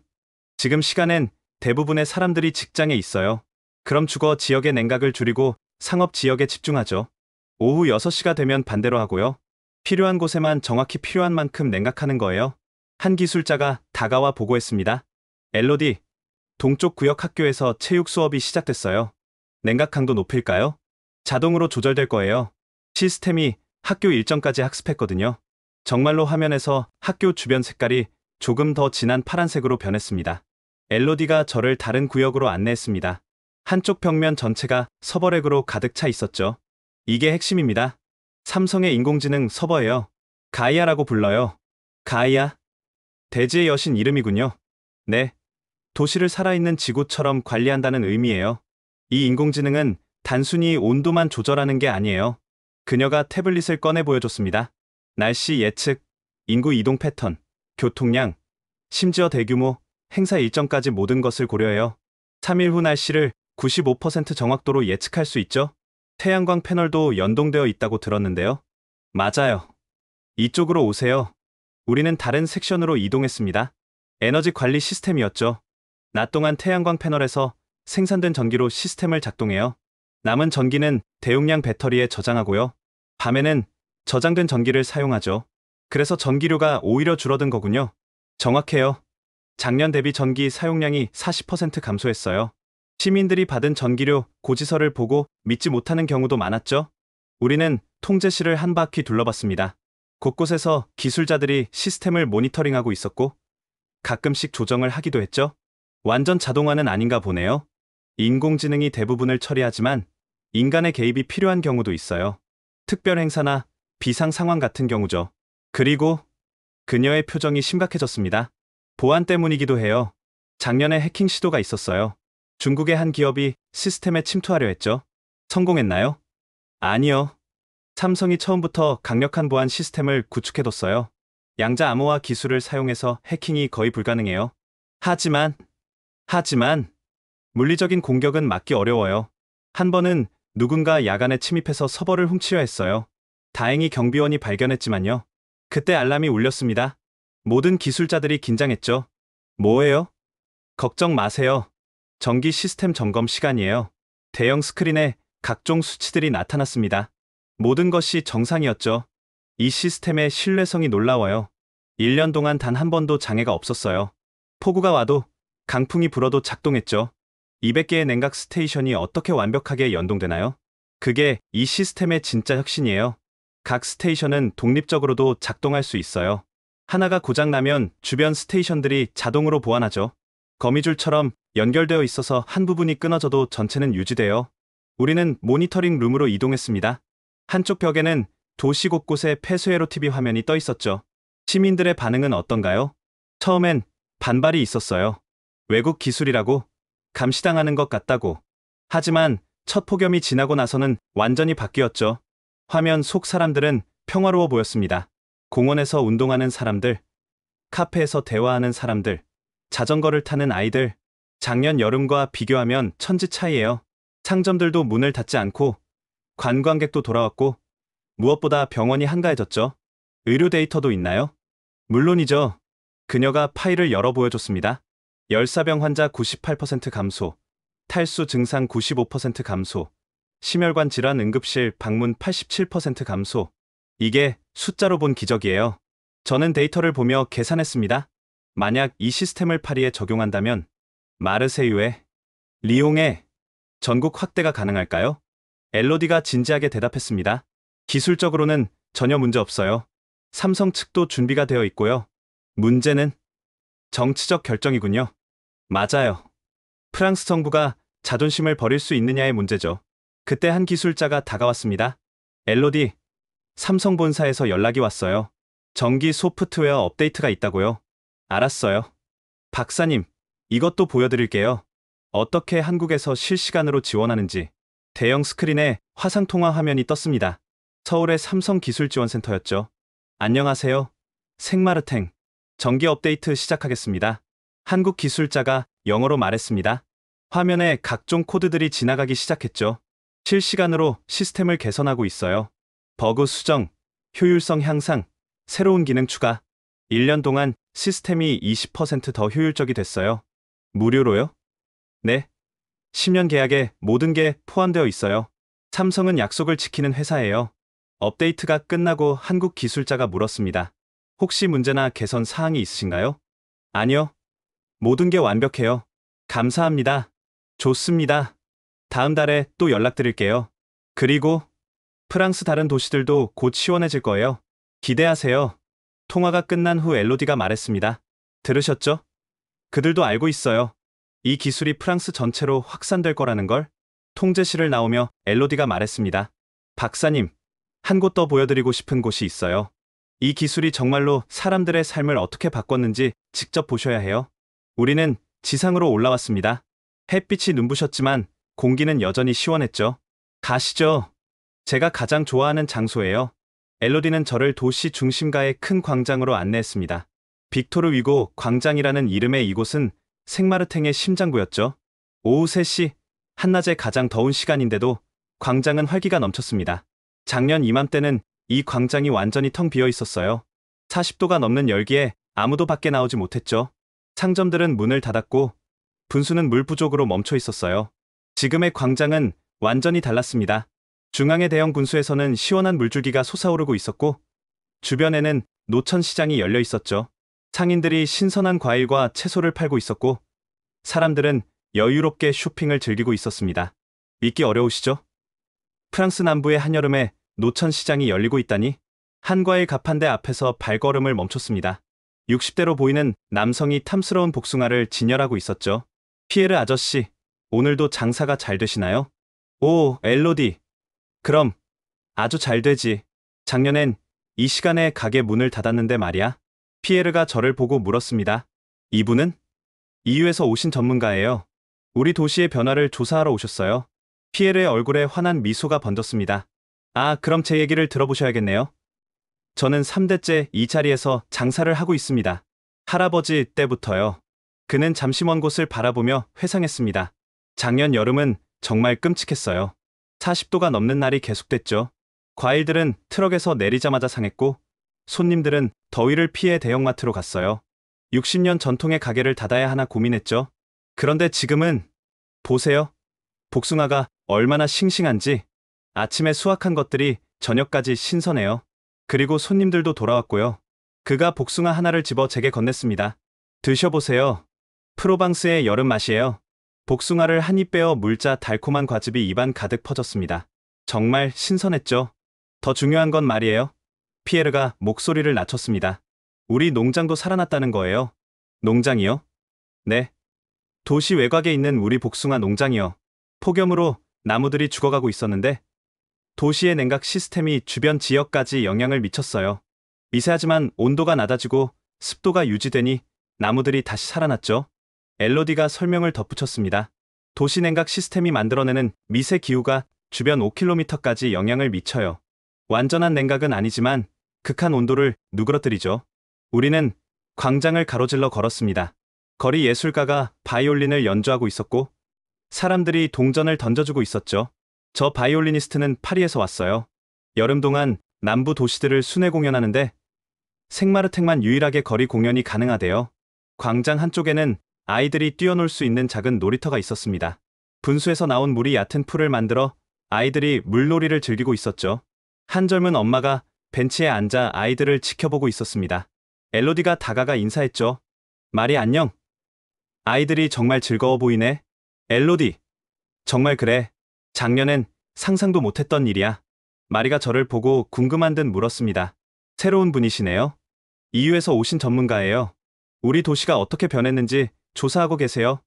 지금 시간엔 대부분의 사람들이 직장에 있어요. 그럼 주거 지역의 냉각을 줄이고 상업 지역에 집중하죠. 오후 6시가 되면 반대로 하고요. 필요한 곳에만 정확히 필요한 만큼 냉각하는 거예요. 한 기술자가 다가와 보고했습니다. 엘로디, 동쪽 구역 학교에서 체육 수업이 시작됐어요. 냉각 강도 높일까요? 자동으로 조절될 거예요. 시스템이 학교 일정까지 학습했거든요. 정말로 화면에서 학교 주변 색깔이 조금 더 진한 파란색으로 변했습니다. 엘로디가 저를 다른 구역으로 안내했습니다. 한쪽 벽면 전체가 서버렉으로 가득 차 있었죠. 이게 핵심입니다. 삼성의 인공지능 서버예요. 가이아라고 불러요. 가이아? 대지의 여신 이름이군요. 네. 도시를 살아있는 지구처럼 관리한다는 의미예요. 이 인공지능은 단순히 온도만 조절하는 게 아니에요. 그녀가 태블릿을 꺼내 보여줬습니다. 날씨 예측, 인구 이동 패턴, 교통량, 심지어 대규모 행사 일정까지 모든 것을 고려해요. 3일 후 날씨를 95% 정확도로 예측할 수 있죠. 태양광 패널도 연동되어 있다고 들었는데요. 맞아요. 이쪽으로 오세요. 우리는 다른 섹션으로 이동했습니다. 에너지 관리 시스템이었죠. 낮 동안 태양광 패널에서 생산된 전기로 시스템을 작동해요. 남은 전기는 대용량 배터리에 저장하고요. 밤에는 저장된 전기를 사용하죠. 그래서 전기료가 오히려 줄어든 거군요. 정확해요. 작년 대비 전기 사용량이 40% 감소했어요. 시민들이 받은 전기료 고지서를 보고 믿지 못하는 경우도 많았죠. 우리는 통제실을 한 바퀴 둘러봤습니다. 곳곳에서 기술자들이 시스템을 모니터링하고 있었고 가끔씩 조정을 하기도 했죠. 완전 자동화는 아닌가 보네요. 인공지능이 대부분을 처리하지만 인간의 개입이 필요한 경우도 있어요. 특별 행사나 비상 상황 같은 경우죠. 그리고 그녀의 표정이 심각해졌습니다. 보안 때문이기도 해요. 작년에 해킹 시도가 있었어요. 중국의 한 기업이 시스템에 침투하려 했죠. 성공했나요? 아니요. 삼성이 처음부터 강력한 보안 시스템을 구축해뒀어요. 양자 암호화 기술을 사용해서 해킹이 거의 불가능해요. 하지만 하지만 물리적인 공격은 막기 어려워요. 한 번은 누군가 야간에 침입해서 서버를 훔치려 했어요. 다행히 경비원이 발견했지만요. 그때 알람이 울렸습니다. 모든 기술자들이 긴장했죠. 뭐예요? 걱정 마세요. 정기 시스템 점검 시간이에요. 대형 스크린에 각종 수치들이 나타났습니다. 모든 것이 정상이었죠. 이 시스템의 신뢰성이 놀라워요. 1년 동안 단 한 번도 장애가 없었어요. 폭우가 와도 강풍이 불어도 작동했죠. 200개의 냉각 스테이션이 어떻게 완벽하게 연동되나요? 그게 이 시스템의 진짜 혁신이에요. 각 스테이션은 독립적으로도 작동할 수 있어요. 하나가 고장나면 주변 스테이션들이 자동으로 보완하죠. 거미줄처럼 연결되어 있어서 한 부분이 끊어져도 전체는 유지돼요. 우리는 모니터링 룸으로 이동했습니다. 한쪽 벽에는 도시 곳곳에 폐쇄회로 TV 화면이 떠 있었죠. 시민들의 반응은 어떤가요? 처음엔 반발이 있었어요. 외국 기술이라고? 감시당하는 것 같다고. 하지만 첫 폭염이 지나고 나서는 완전히 바뀌었죠. 화면 속 사람들은 평화로워 보였습니다. 공원에서 운동하는 사람들, 카페에서 대화하는 사람들, 자전거를 타는 아이들. 작년 여름과 비교하면 천지 차이예요. 상점들도 문을 닫지 않고 관광객도 돌아왔고 무엇보다 병원이 한가해졌죠. 의료 데이터도 있나요? 물론이죠. 그녀가 파일을 열어 보여줬습니다. 열사병 환자 98% 감소, 탈수 증상 95% 감소, 심혈관 질환 응급실 방문 87% 감소. 이게 숫자로 본 기적이에요. 저는 데이터를 보며 계산했습니다. 만약 이 시스템을 파리에 적용한다면 마르세유에, 리옹에 전국 확대가 가능할까요? 엘로디가 진지하게 대답했습니다. 기술적으로는 전혀 문제 없어요. 삼성 측도 준비가 되어 있고요. 문제는 정치적 결정이군요. 맞아요. 프랑스 정부가 자존심을 버릴 수 있느냐의 문제죠. 그때 한 기술자가 다가왔습니다. 엘로디, 삼성 본사에서 연락이 왔어요. 정기 소프트웨어 업데이트가 있다고요. 알았어요. 박사님, 이것도 보여드릴게요. 어떻게 한국에서 실시간으로 지원하는지. 대형 스크린에 화상통화 화면이 떴습니다. 서울의 삼성기술지원센터였죠. 안녕하세요. 생마르탱. 정기 업데이트 시작하겠습니다. 한국 기술자가 영어로 말했습니다. 화면에 각종 코드들이 지나가기 시작했죠. 실시간으로 시스템을 개선하고 있어요. 버그 수정, 효율성 향상, 새로운 기능 추가. 1년 동안 시스템이 20% 더 효율적이 됐어요. 무료로요? 네. 10년 계약에 모든 게 포함되어 있어요. 삼성은 약속을 지키는 회사예요. 업데이트가 끝나고 한국 기술자가 물었습니다. 혹시 문제나 개선 사항이 있으신가요? 아니요. 모든 게 완벽해요. 감사합니다. 좋습니다. 다음 달에 또 연락드릴게요. 그리고 프랑스 다른 도시들도 곧 시원해질 거예요. 기대하세요. 통화가 끝난 후 엘로디가 말했습니다. 들으셨죠? 그들도 알고 있어요. 이 기술이 프랑스 전체로 확산될 거라는 걸. 통제실을 나오며 엘로디가 말했습니다. 박사님, 한 곳 더 보여드리고 싶은 곳이 있어요. 이 기술이 정말로 사람들의 삶을 어떻게 바꿨는지 직접 보셔야 해요. 우리는 지상으로 올라왔습니다. 햇빛이 눈부셨지만 공기는 여전히 시원했죠. 가시죠. 제가 가장 좋아하는 장소예요. 엘로디는 저를 도시 중심가의 큰 광장으로 안내했습니다. 빅토르 위고 광장이라는 이름의 이곳은 생마르탱의 심장부였죠. 오후 3시, 한낮에 가장 더운 시간인데도 광장은 활기가 넘쳤습니다. 작년 이맘때는 이 광장이 완전히 텅 비어 있었어요. 40도가 넘는 열기에 아무도 밖에 나오지 못했죠. 상점들은 문을 닫았고 분수는 물 부족으로 멈춰 있었어요. 지금의 광장은 완전히 달랐습니다. 중앙의 대형 분수에서는 시원한 물줄기가 솟아오르고 있었고 주변에는 노천시장이 열려 있었죠. 상인들이 신선한 과일과 채소를 팔고 있었고 사람들은 여유롭게 쇼핑을 즐기고 있었습니다. 믿기 어려우시죠? 프랑스 남부의 한여름에 노천시장이 열리고 있다니. 한과일 가판대 앞에서 발걸음을 멈췄습니다. 60대로 보이는 남성이 탐스러운 복숭아를 진열하고 있었죠. 피에르 아저씨, 오늘도 장사가 잘 되시나요? 오, 엘로디. 그럼 아주 잘 되지. 작년엔 이 시간에 가게 문을 닫았는데 말이야. 피에르가 저를 보고 물었습니다. 이분은? EU에서 오신 전문가예요. 우리 도시의 변화를 조사하러 오셨어요. 피에르의 얼굴에 환한 미소가 번졌습니다. 아, 그럼 제 얘기를 들어보셔야겠네요. 저는 3대째 이 자리에서 장사를 하고 있습니다. 할아버지 때부터요. 그는 잠시 먼 곳을 바라보며 회상했습니다. 작년 여름은 정말 끔찍했어요. 40도가 넘는 날이 계속됐죠. 과일들은 트럭에서 내리자마자 상했고 손님들은 더위를 피해 대형마트로 갔어요. 60년 전통의 가게를 닫아야 하나 고민했죠. 그런데 지금은 보세요. 복숭아가 얼마나 싱싱한지. 아침에 수확한 것들이 저녁까지 신선해요. 그리고 손님들도 돌아왔고요. 그가 복숭아 하나를 집어 제게 건넸습니다. 드셔보세요. 프로방스의 여름 맛이에요. 복숭아를 한 입 빼어 물자 달콤한 과즙이 입안 가득 퍼졌습니다. 정말 신선했죠. 더 중요한 건 말이에요. 피에르가 목소리를 낮췄습니다. 우리 농장도 살아났다는 거예요. 농장이요? 네. 도시 외곽에 있는 우리 복숭아 농장이요. 폭염으로 나무들이 죽어가고 있었는데 도시의 냉각 시스템이 주변 지역까지 영향을 미쳤어요. 미세하지만 온도가 낮아지고 습도가 유지되니 나무들이 다시 살아났죠. 엘로디가 설명을 덧붙였습니다. 도시 냉각 시스템이 만들어내는 미세 기후가 주변 5km까지 영향을 미쳐요. 완전한 냉각은 아니지만 극한 온도를 누그러뜨리죠. 우리는 광장을 가로질러 걸었습니다. 거리 예술가가 바이올린을 연주하고 있었고 사람들이 동전을 던져주고 있었죠. 저 바이올리니스트는 파리에서 왔어요. 여름 동안 남부 도시들을 순회 공연하는데 생마르텍만 유일하게 거리 공연이 가능하대요. 광장 한쪽에는 아이들이 뛰어놀 수 있는 작은 놀이터가 있었습니다. 분수에서 나온 물이 얕은 풀을 만들어 아이들이 물놀이를 즐기고 있었죠. 한 젊은 엄마가 벤치에 앉아 아이들을 지켜보고 있었습니다. 엘로디가 다가가 인사했죠. 마리 안녕. 아이들이 정말 즐거워 보이네. 엘로디. 정말 그래. 작년엔 상상도 못했던 일이야. 마리가 저를 보고 궁금한 듯 물었습니다. 새로운 분이시네요. EU에서 오신 전문가예요. 우리 도시가 어떻게 변했는지 조사하고 계세요.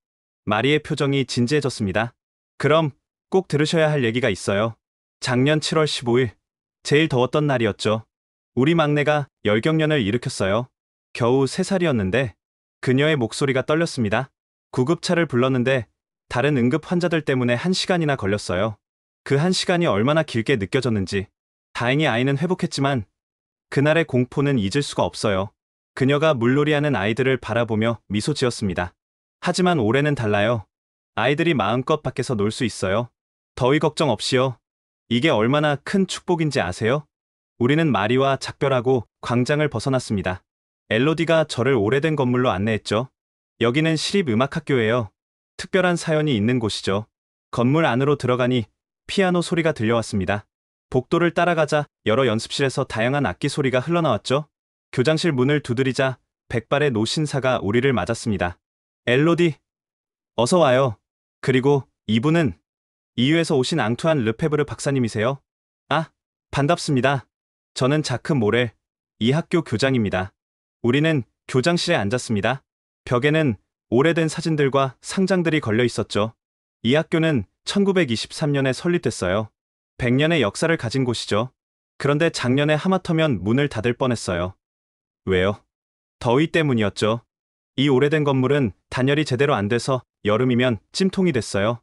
마리의 표정이 진지해졌습니다. 그럼 꼭 들으셔야 할 얘기가 있어요. 작년 7월 15일, 제일 더웠던 날이었죠. 우리 막내가 열경련을 일으켰어요. 겨우 3살이었는데 그녀의 목소리가 떨렸습니다. 구급차를 불렀는데 다른 응급 환자들 때문에 1시간이나 걸렸어요. 그 1시간이 얼마나 길게 느껴졌는지. 다행히 아이는 회복했지만 그날의 공포는 잊을 수가 없어요. 그녀가 물놀이하는 아이들을 바라보며 미소 지었습니다. 하지만 올해는 달라요. 아이들이 마음껏 밖에서 놀 수 있어요. 더위 걱정 없이요. 이게 얼마나 큰 축복인지 아세요? 우리는 마리와 작별하고 광장을 벗어났습니다. 엘로디가 저를 오래된 건물로 안내했죠. 여기는 시립음악학교예요. 특별한 사연이 있는 곳이죠. 건물 안으로 들어가니 피아노 소리가 들려왔습니다. 복도를 따라가자 여러 연습실에서 다양한 악기 소리가 흘러나왔죠. 교장실 문을 두드리자 백발의 노신사가 우리를 맞았습니다. 엘로디, 어서 와요. 그리고 이분은 EU에서 오신 앙투안 르페브르 박사님이세요? 아, 반갑습니다. 저는 자크 모렐, 이 학교 교장입니다. 우리는 교장실에 앉았습니다. 벽에는 오래된 사진들과 상장들이 걸려 있었죠. 이 학교는 1923년에 설립됐어요. 100년의 역사를 가진 곳이죠. 그런데 작년에 하마터면 문을 닫을 뻔했어요. 왜요? 더위 때문이었죠. 이 오래된 건물은 단열이 제대로 안 돼서 여름이면 찜통이 됐어요.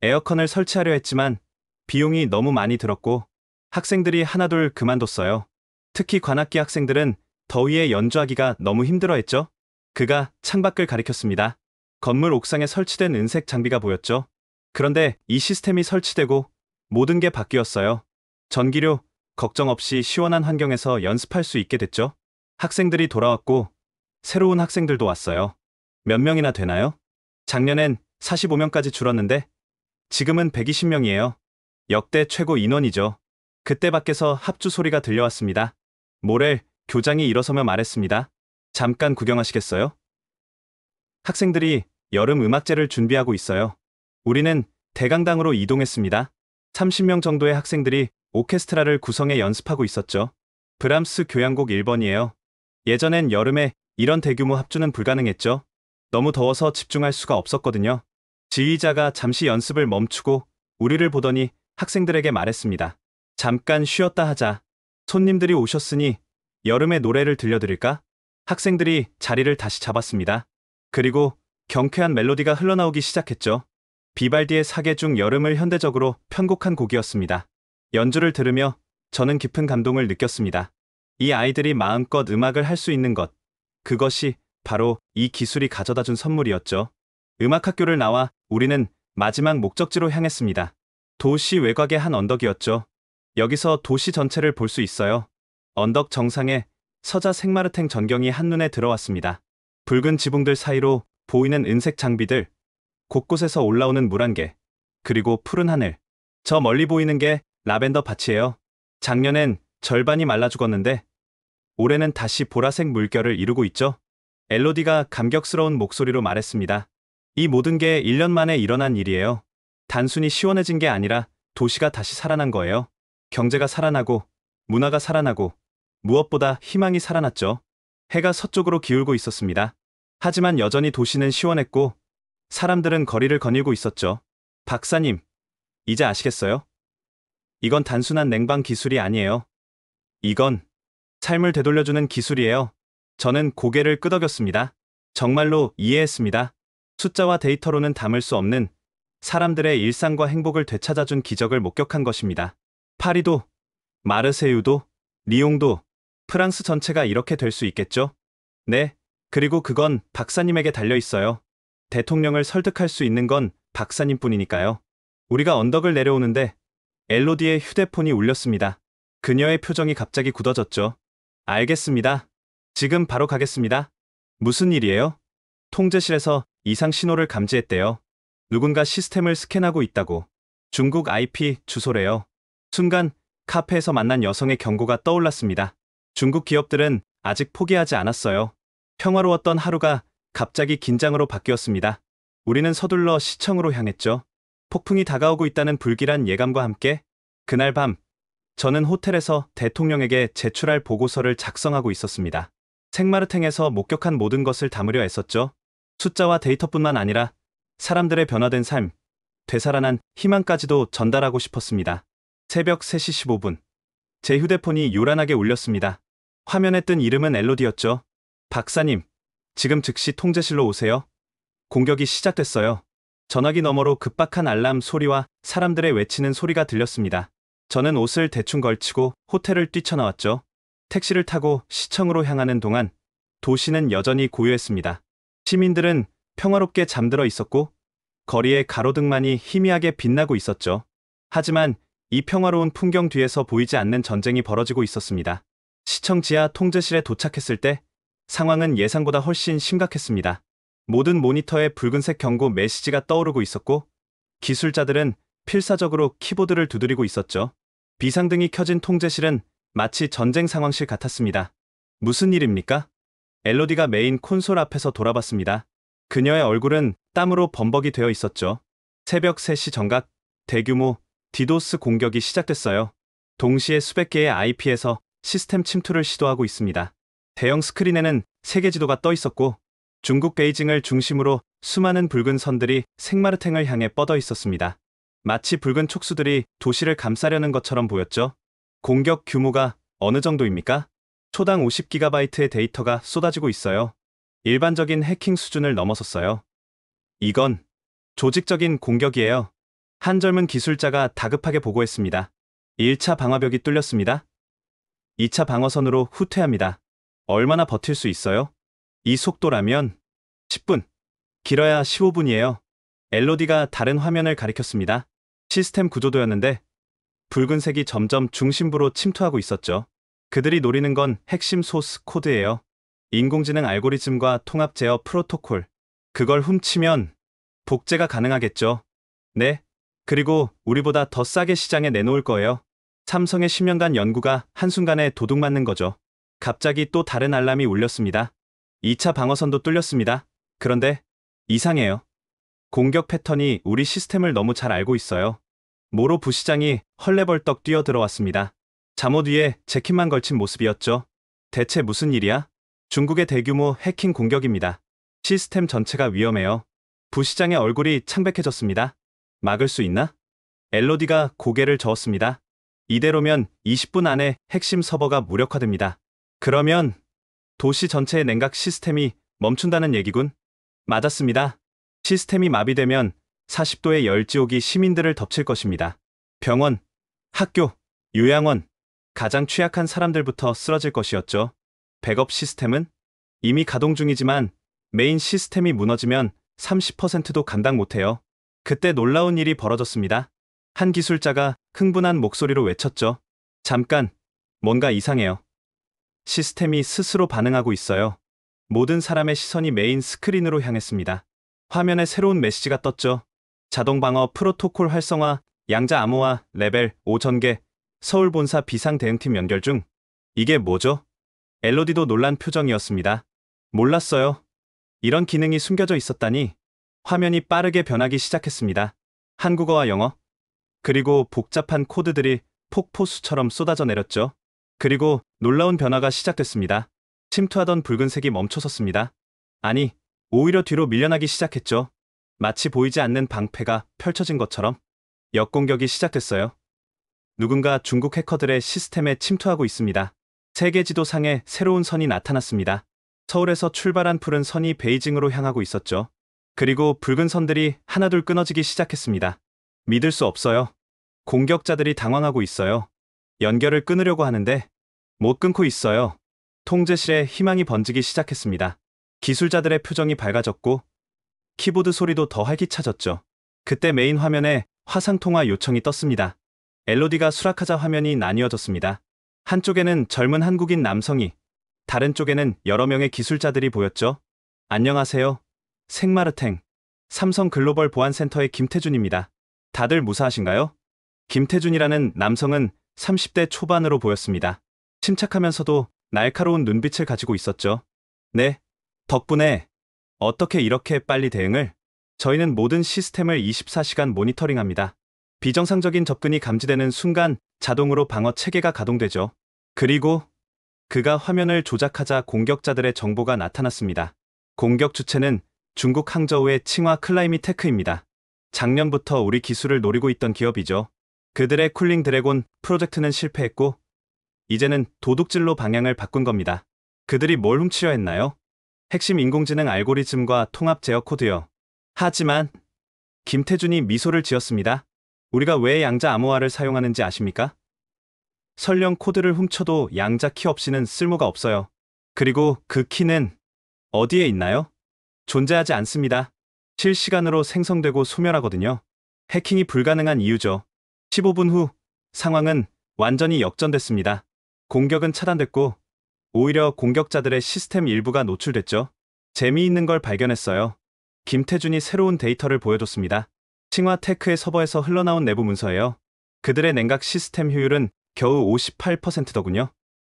에어컨을 설치하려 했지만 비용이 너무 많이 들었고 학생들이 하나둘 그만뒀어요. 특히 관악기 학생들은 더위에 연주하기가 너무 힘들어했죠. 그가 창밖을 가리켰습니다. 건물 옥상에 설치된 은색 장비가 보였죠. 그런데 이 시스템이 설치되고 모든 게 바뀌었어요. 전기료 걱정 없이 시원한 환경에서 연습할 수 있게 됐죠. 학생들이 돌아왔고 새로운 학생들도 왔어요. 몇 명이나 되나요? 작년엔 45명까지 줄었는데 지금은 120명이에요. 역대 최고 인원이죠. 그때 밖에서 합주 소리가 들려왔습니다. 모렐 교장이 일어서며 말했습니다. 잠깐 구경하시겠어요? 학생들이 여름 음악제를 준비하고 있어요. 우리는 대강당으로 이동했습니다. 30명 정도의 학생들이 오케스트라를 구성해 연습하고 있었죠. 브람스 교향곡 1번이에요. 예전엔 여름에 이런 대규모 합주는 불가능했죠. 너무 더워서 집중할 수가 없었거든요. 지휘자가 잠시 연습을 멈추고 우리를 보더니 학생들에게 말했습니다. 잠깐 쉬었다 하자. 손님들이 오셨으니 여름의 노래를 들려드릴까? 학생들이 자리를 다시 잡았습니다. 그리고 경쾌한 멜로디가 흘러나오기 시작했죠. 비발디의 사계 중 여름을 현대적으로 편곡한 곡이었습니다. 연주를 들으며 저는 깊은 감동을 느꼈습니다. 이 아이들이 마음껏 음악을 할 수 있는 것, 그것이 바로 이 기술이 가져다 준 선물이었죠. 음악학교를 나와 우리는 마지막 목적지로 향했습니다. 도시 외곽의 한 언덕이었죠. 여기서 도시 전체를 볼 수 있어요. 언덕 정상에 서자 생마르탱 전경이 한눈에 들어왔습니다. 붉은 지붕들 사이로 보이는 은색 장비들, 곳곳에서 올라오는 물안개, 그리고 푸른 하늘. 저 멀리 보이는 게 라벤더 밭이에요. 작년엔 절반이 말라 죽었는데 올해는 다시 보라색 물결을 이루고 있죠. 엘로디가 감격스러운 목소리로 말했습니다. 이 모든 게 1년 만에 일어난 일이에요. 단순히 시원해진 게 아니라 도시가 다시 살아난 거예요. 경제가 살아나고, 문화가 살아나고, 무엇보다 희망이 살아났죠. 해가 서쪽으로 기울고 있었습니다. 하지만 여전히 도시는 시원했고, 사람들은 거리를 거닐고 있었죠. 박사님, 이제 아시겠어요? 이건 단순한 냉방 기술이 아니에요. 이건 삶을 되돌려주는 기술이에요. 저는 고개를 끄덕였습니다. 정말로 이해했습니다. 숫자와 데이터로는 담을 수 없는 사람들의 일상과 행복을 되찾아준 기적을 목격한 것입니다. 파리도, 마르세유도, 리옹도, 프랑스 전체가 이렇게 될 수 있겠죠? 네, 그리고 그건 박사님에게 달려 있어요. 대통령을 설득할 수 있는 건 박사님뿐이니까요. 우리가 언덕을 내려오는데 엘로디의 휴대폰이 울렸습니다. 그녀의 표정이 갑자기 굳어졌죠. 알겠습니다. 지금 바로 가겠습니다. 무슨 일이에요? 통제실에서 이상 신호를 감지했대요. 누군가 시스템을 스캔하고 있다고. 중국 IP 주소래요. 순간 카페에서 만난 여성의 경고가 떠올랐습니다. 중국 기업들은 아직 포기하지 않았어요. 평화로웠던 하루가 갑자기 긴장으로 바뀌었습니다. 우리는 서둘러 시청으로 향했죠. 폭풍이 다가오고 있다는 불길한 예감과 함께 그날 밤 저는 호텔에서 대통령에게 제출할 보고서를 작성하고 있었습니다. 생마르탱에서 목격한 모든 것을 담으려 애썼죠. 숫자와 데이터뿐만 아니라 사람들의 변화된 삶, 되살아난 희망까지도 전달하고 싶었습니다. 새벽 3시 15분. 제 휴대폰이 요란하게 울렸습니다. 화면에 뜬 이름은 엘로디였죠. 박사님, 지금 즉시 통제실로 오세요. 공격이 시작됐어요. 전화기 너머로 급박한 알람 소리와 사람들의 외치는 소리가 들렸습니다. 저는 옷을 대충 걸치고 호텔을 뛰쳐나왔죠. 택시를 타고 시청으로 향하는 동안 도시는 여전히 고요했습니다. 시민들은 평화롭게 잠들어 있었고 거리의 가로등만이 희미하게 빛나고 있었죠. 하지만 이 평화로운 풍경 뒤에서 보이지 않는 전쟁이 벌어지고 있었습니다. 시청 지하 통제실에 도착했을 때 상황은 예상보다 훨씬 심각했습니다. 모든 모니터에 붉은색 경고 메시지가 떠오르고 있었고 기술자들은 필사적으로 키보드를 두드리고 있었죠. 비상등이 켜진 통제실은 마치 전쟁 상황실 같았습니다. 무슨 일입니까? 엘로디가 메인 콘솔 앞에서 돌아봤습니다. 그녀의 얼굴은 땀으로 범벅이 되어 있었죠. 새벽 3시 정각 대규모 디도스 공격이 시작됐어요. 동시에 수백 개의 IP에서 시스템 침투를 시도하고 있습니다. 대형 스크린에는 세계 지도가 떠 있었고 중국 베이징을 중심으로 수많은 붉은 선들이 생마르탱을 향해 뻗어 있었습니다. 마치 붉은 촉수들이 도시를 감싸려는 것처럼 보였죠. 공격 규모가 어느 정도입니까? 초당 50GB의 데이터가 쏟아지고 있어요. 일반적인 해킹 수준을 넘어섰어요. 이건 조직적인 공격이에요. 한 젊은 기술자가 다급하게 보고했습니다. 1차 방화벽이 뚫렸습니다. 2차 방어선으로 후퇴합니다. 얼마나 버틸 수 있어요? 이 속도라면 10분, 길어야 15분이에요. 엘로디가 다른 화면을 가리켰습니다. 시스템 구조도였는데 붉은색이 점점 중심부로 침투하고 있었죠. 그들이 노리는 건 핵심 소스 코드예요. 인공지능 알고리즘과 통합 제어 프로토콜. 그걸 훔치면 복제가 가능하겠죠. 네. 그리고 우리보다 더 싸게 시장에 내놓을 거예요. 삼성의 10년간 연구가 한순간에 도둑맞는 거죠. 갑자기 또 다른 알람이 울렸습니다. 2차 방어선도 뚫렸습니다. 그런데 이상해요. 공격 패턴이 우리 시스템을 너무 잘 알고 있어요. 모로 부시장이 헐레벌떡 뛰어들어왔습니다. 잠옷 위에 재킷만 걸친 모습이었죠. 대체 무슨 일이야? 중국의 대규모 해킹 공격입니다. 시스템 전체가 위험해요. 부시장의 얼굴이 창백해졌습니다. 막을 수 있나? 엘로디가 고개를 저었습니다. 이대로면 20분 안에 핵심 서버가 무력화됩니다. 그러면 도시 전체의 냉각 시스템이 멈춘다는 얘기군. 맞았습니다. 시스템이 마비되면 40도의 열지옥이 시민들을 덮칠 것입니다. 병원, 학교, 요양원, 가장 취약한 사람들부터 쓰러질 것이었죠. 백업 시스템은 이미 가동 중이지만 메인 시스템이 무너지면 30%도 감당 못해요. 그때 놀라운 일이 벌어졌습니다. 한 기술자가 흥분한 목소리로 외쳤죠. 잠깐, 뭔가 이상해요. 시스템이 스스로 반응하고 있어요. 모든 사람의 시선이 메인 스크린으로 향했습니다. 화면에 새로운 메시지가 떴죠. 자동 방어 프로토콜 활성화, 양자 암호화, 레벨 5 전개, 서울 본사 비상 대응팀 연결 중. 이게 뭐죠? 엘로디도 놀란 표정이었습니다. 몰랐어요. 이런 기능이 숨겨져 있었다니. 화면이 빠르게 변하기 시작했습니다. 한국어와 영어, 그리고 복잡한 코드들이 폭포수처럼 쏟아져 내렸죠. 그리고 놀라운 변화가 시작됐습니다. 침투하던 붉은색이 멈춰섰습니다. 아니, 오히려 뒤로 밀려나기 시작했죠. 마치 보이지 않는 방패가 펼쳐진 것처럼. 역공격이 시작됐어요. 누군가 중국 해커들의 시스템에 침투하고 있습니다. 세계 지도상에 새로운 선이 나타났습니다. 서울에서 출발한 푸른 선이 베이징으로 향하고 있었죠. 그리고 붉은 선들이 하나둘 끊어지기 시작했습니다. 믿을 수 없어요. 공격자들이 당황하고 있어요. 연결을 끊으려고 하는데 못 끊고 있어요. 통제실에 희망이 번지기 시작했습니다. 기술자들의 표정이 밝아졌고 키보드 소리도 더 활기차졌죠. 그때 메인 화면에 화상통화 요청이 떴습니다. 엘로디가 수락하자 화면이 나뉘어졌습니다. 한쪽에는 젊은 한국인 남성이, 다른 쪽에는 여러 명의 기술자들이 보였죠. 안녕하세요. 생마르탱, 삼성 글로벌 보안센터의 김태준입니다. 다들 무사하신가요? 김태준이라는 남성은 30대 초반으로 보였습니다. 침착하면서도 날카로운 눈빛을 가지고 있었죠. 네, 덕분에 어떻게 이렇게 빨리 대응을? 저희는 모든 시스템을 24시간 모니터링합니다. 비정상적인 접근이 감지되는 순간 자동으로 방어 체계가 가동되죠. 그리고 그가 화면을 조작하자 공격자들의 정보가 나타났습니다. 공격 주체는 중국 항저우의 칭화 클라이미테크입니다. 작년부터 우리 기술을 노리고 있던 기업이죠. 그들의 쿨링 드래곤 프로젝트는 실패했고 이제는 도둑질로 방향을 바꾼 겁니다. 그들이 뭘 훔치려 했나요? 핵심 인공지능 알고리즘과 통합 제어 코드요. 하지만 김태준이 미소를 지었습니다. 우리가 왜 양자 암호화를 사용하는지 아십니까? 설령 코드를 훔쳐도 양자 키 없이는 쓸모가 없어요. 그리고 그 키는 어디에 있나요? 존재하지 않습니다. 실시간으로 생성되고 소멸하거든요. 해킹이 불가능한 이유죠. 15분 후 상황은 완전히 역전됐습니다. 공격은 차단됐고 오히려 공격자들의 시스템 일부가 노출됐죠. 재미있는 걸 발견했어요. 김태준이 새로운 데이터를 보여줬습니다. 칭화테크의 서버에서 흘러나온 내부 문서예요. 그들의 냉각 시스템 효율은 겨우 58%더군요.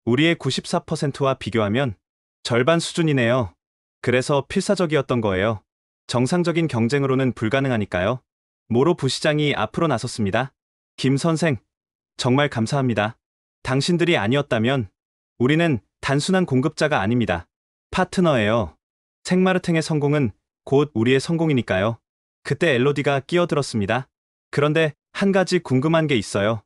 우리의 94%와 비교하면 절반 수준이네요. 그래서 필사적이었던 거예요. 정상적인 경쟁으로는 불가능하니까요. 모로 부시장이 앞으로 나섰습니다. 김 선생, 정말 감사합니다. 당신들이 아니었다면 우리는 단순한 공급자가 아닙니다. 파트너예요. 생마르탱의 성공은 곧 우리의 성공이니까요. 그때 엘로디가 끼어들었습니다. 그런데 한 가지 궁금한 게 있어요.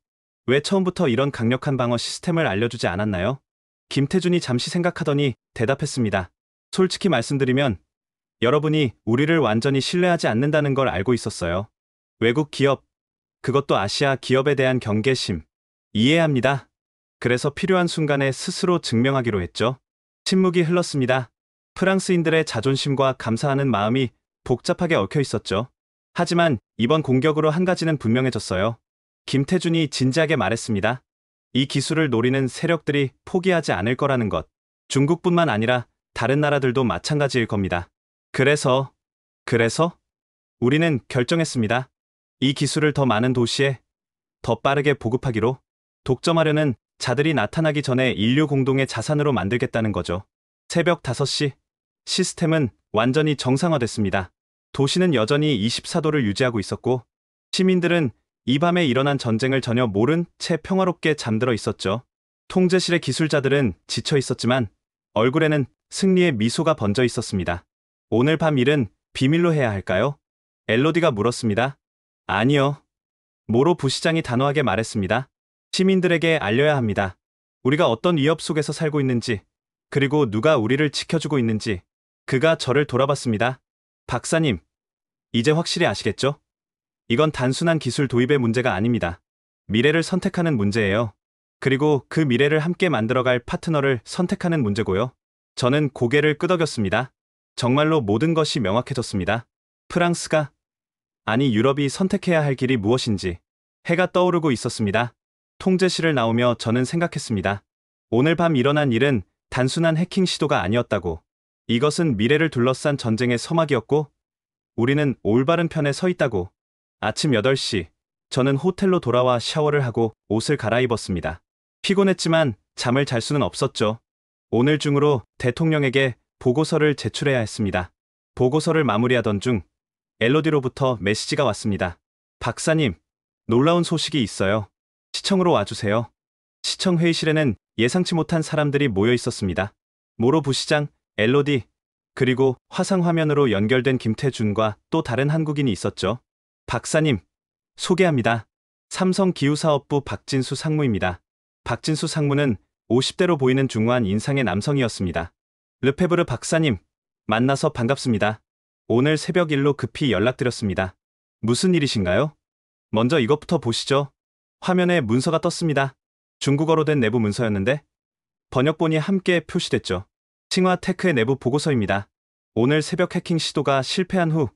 왜 처음부터 이런 강력한 방어 시스템을 알려주지 않았나요? 김태준이 잠시 생각하더니 대답했습니다. 솔직히 말씀드리면 여러분이 우리를 완전히 신뢰하지 않는다는 걸 알고 있었어요. 외국 기업, 그것도 아시아 기업에 대한 경계심, 이해합니다. 그래서 필요한 순간에 스스로 증명하기로 했죠. 침묵이 흘렀습니다. 프랑스인들의 자존심과 감사하는 마음이 복잡하게 얽혀 있었죠. 하지만 이번 공격으로 한 가지는 분명해졌어요. 김태준이 진지하게 말했습니다. 이 기술을 노리는 세력들이 포기하지 않을 거라는 것. 중국뿐만 아니라 다른 나라들도 마찬가지일 겁니다. 그래서 우리는 결정했습니다. 이 기술을 더 많은 도시에 더 빠르게 보급하기로. 독점하려는 자들이 나타나기 전에 인류 공동의 자산으로 만들겠다는 거죠. 새벽 5시 시스템은 완전히 정상화됐습니다. 도시는 여전히 24도를 유지하고 있었고 시민들은 이 밤에 일어난 전쟁을 전혀 모른 채 평화롭게 잠들어 있었죠. 통제실의 기술자들은 지쳐 있었지만 얼굴에는 승리의 미소가 번져 있었습니다. 오늘 밤 일은 비밀로 해야 할까요? 엘로디가 물었습니다. 아니요. 모로 부시장이 단호하게 말했습니다. 시민들에게 알려야 합니다. 우리가 어떤 위협 속에서 살고 있는지, 그리고 누가 우리를 지켜주고 있는지. 그가 저를 돌아봤습니다. 박사님, 이제 확실히 아시겠죠? 이건 단순한 기술 도입의 문제가 아닙니다. 미래를 선택하는 문제예요. 그리고 그 미래를 함께 만들어갈 파트너를 선택하는 문제고요. 저는 고개를 끄덕였습니다. 정말로 모든 것이 명확해졌습니다. 프랑스가, 아니 유럽이 선택해야 할 길이 무엇인지 해가 떠오르고 있었습니다. 통제실을 나오며 저는 생각했습니다. 오늘 밤 일어난 일은 단순한 해킹 시도가 아니었다고. 이것은 미래를 둘러싼 전쟁의 서막이었고 우리는 올바른 편에 서 있다고. 아침 8시, 저는 호텔로 돌아와 샤워를 하고 옷을 갈아입었습니다. 피곤했지만 잠을 잘 수는 없었죠. 오늘 중으로 대통령에게 보고서를 제출해야 했습니다. 보고서를 마무리하던 중 엘로디로부터 메시지가 왔습니다. 박사님, 놀라운 소식이 있어요. 시청으로 와주세요. 시청 회의실에는 예상치 못한 사람들이 모여 있었습니다. 모로 부시장, 엘로디, 그리고 화상화면으로 연결된 김태준과 또 다른 한국인이 있었죠. 박사님, 소개합니다. 삼성기후사업부 박진수 상무입니다. 박진수 상무는 50대로 보이는 중후한 인상의 남성이었습니다. 르페브르 박사님, 만나서 반갑습니다. 오늘 새벽 일로 급히 연락드렸습니다. 무슨 일이신가요? 먼저 이것부터 보시죠. 화면에 문서가 떴습니다. 중국어로 된 내부 문서였는데 번역본이 함께 표시됐죠. 칭화테크의 내부 보고서입니다. 오늘 새벽 해킹 시도가 실패한 후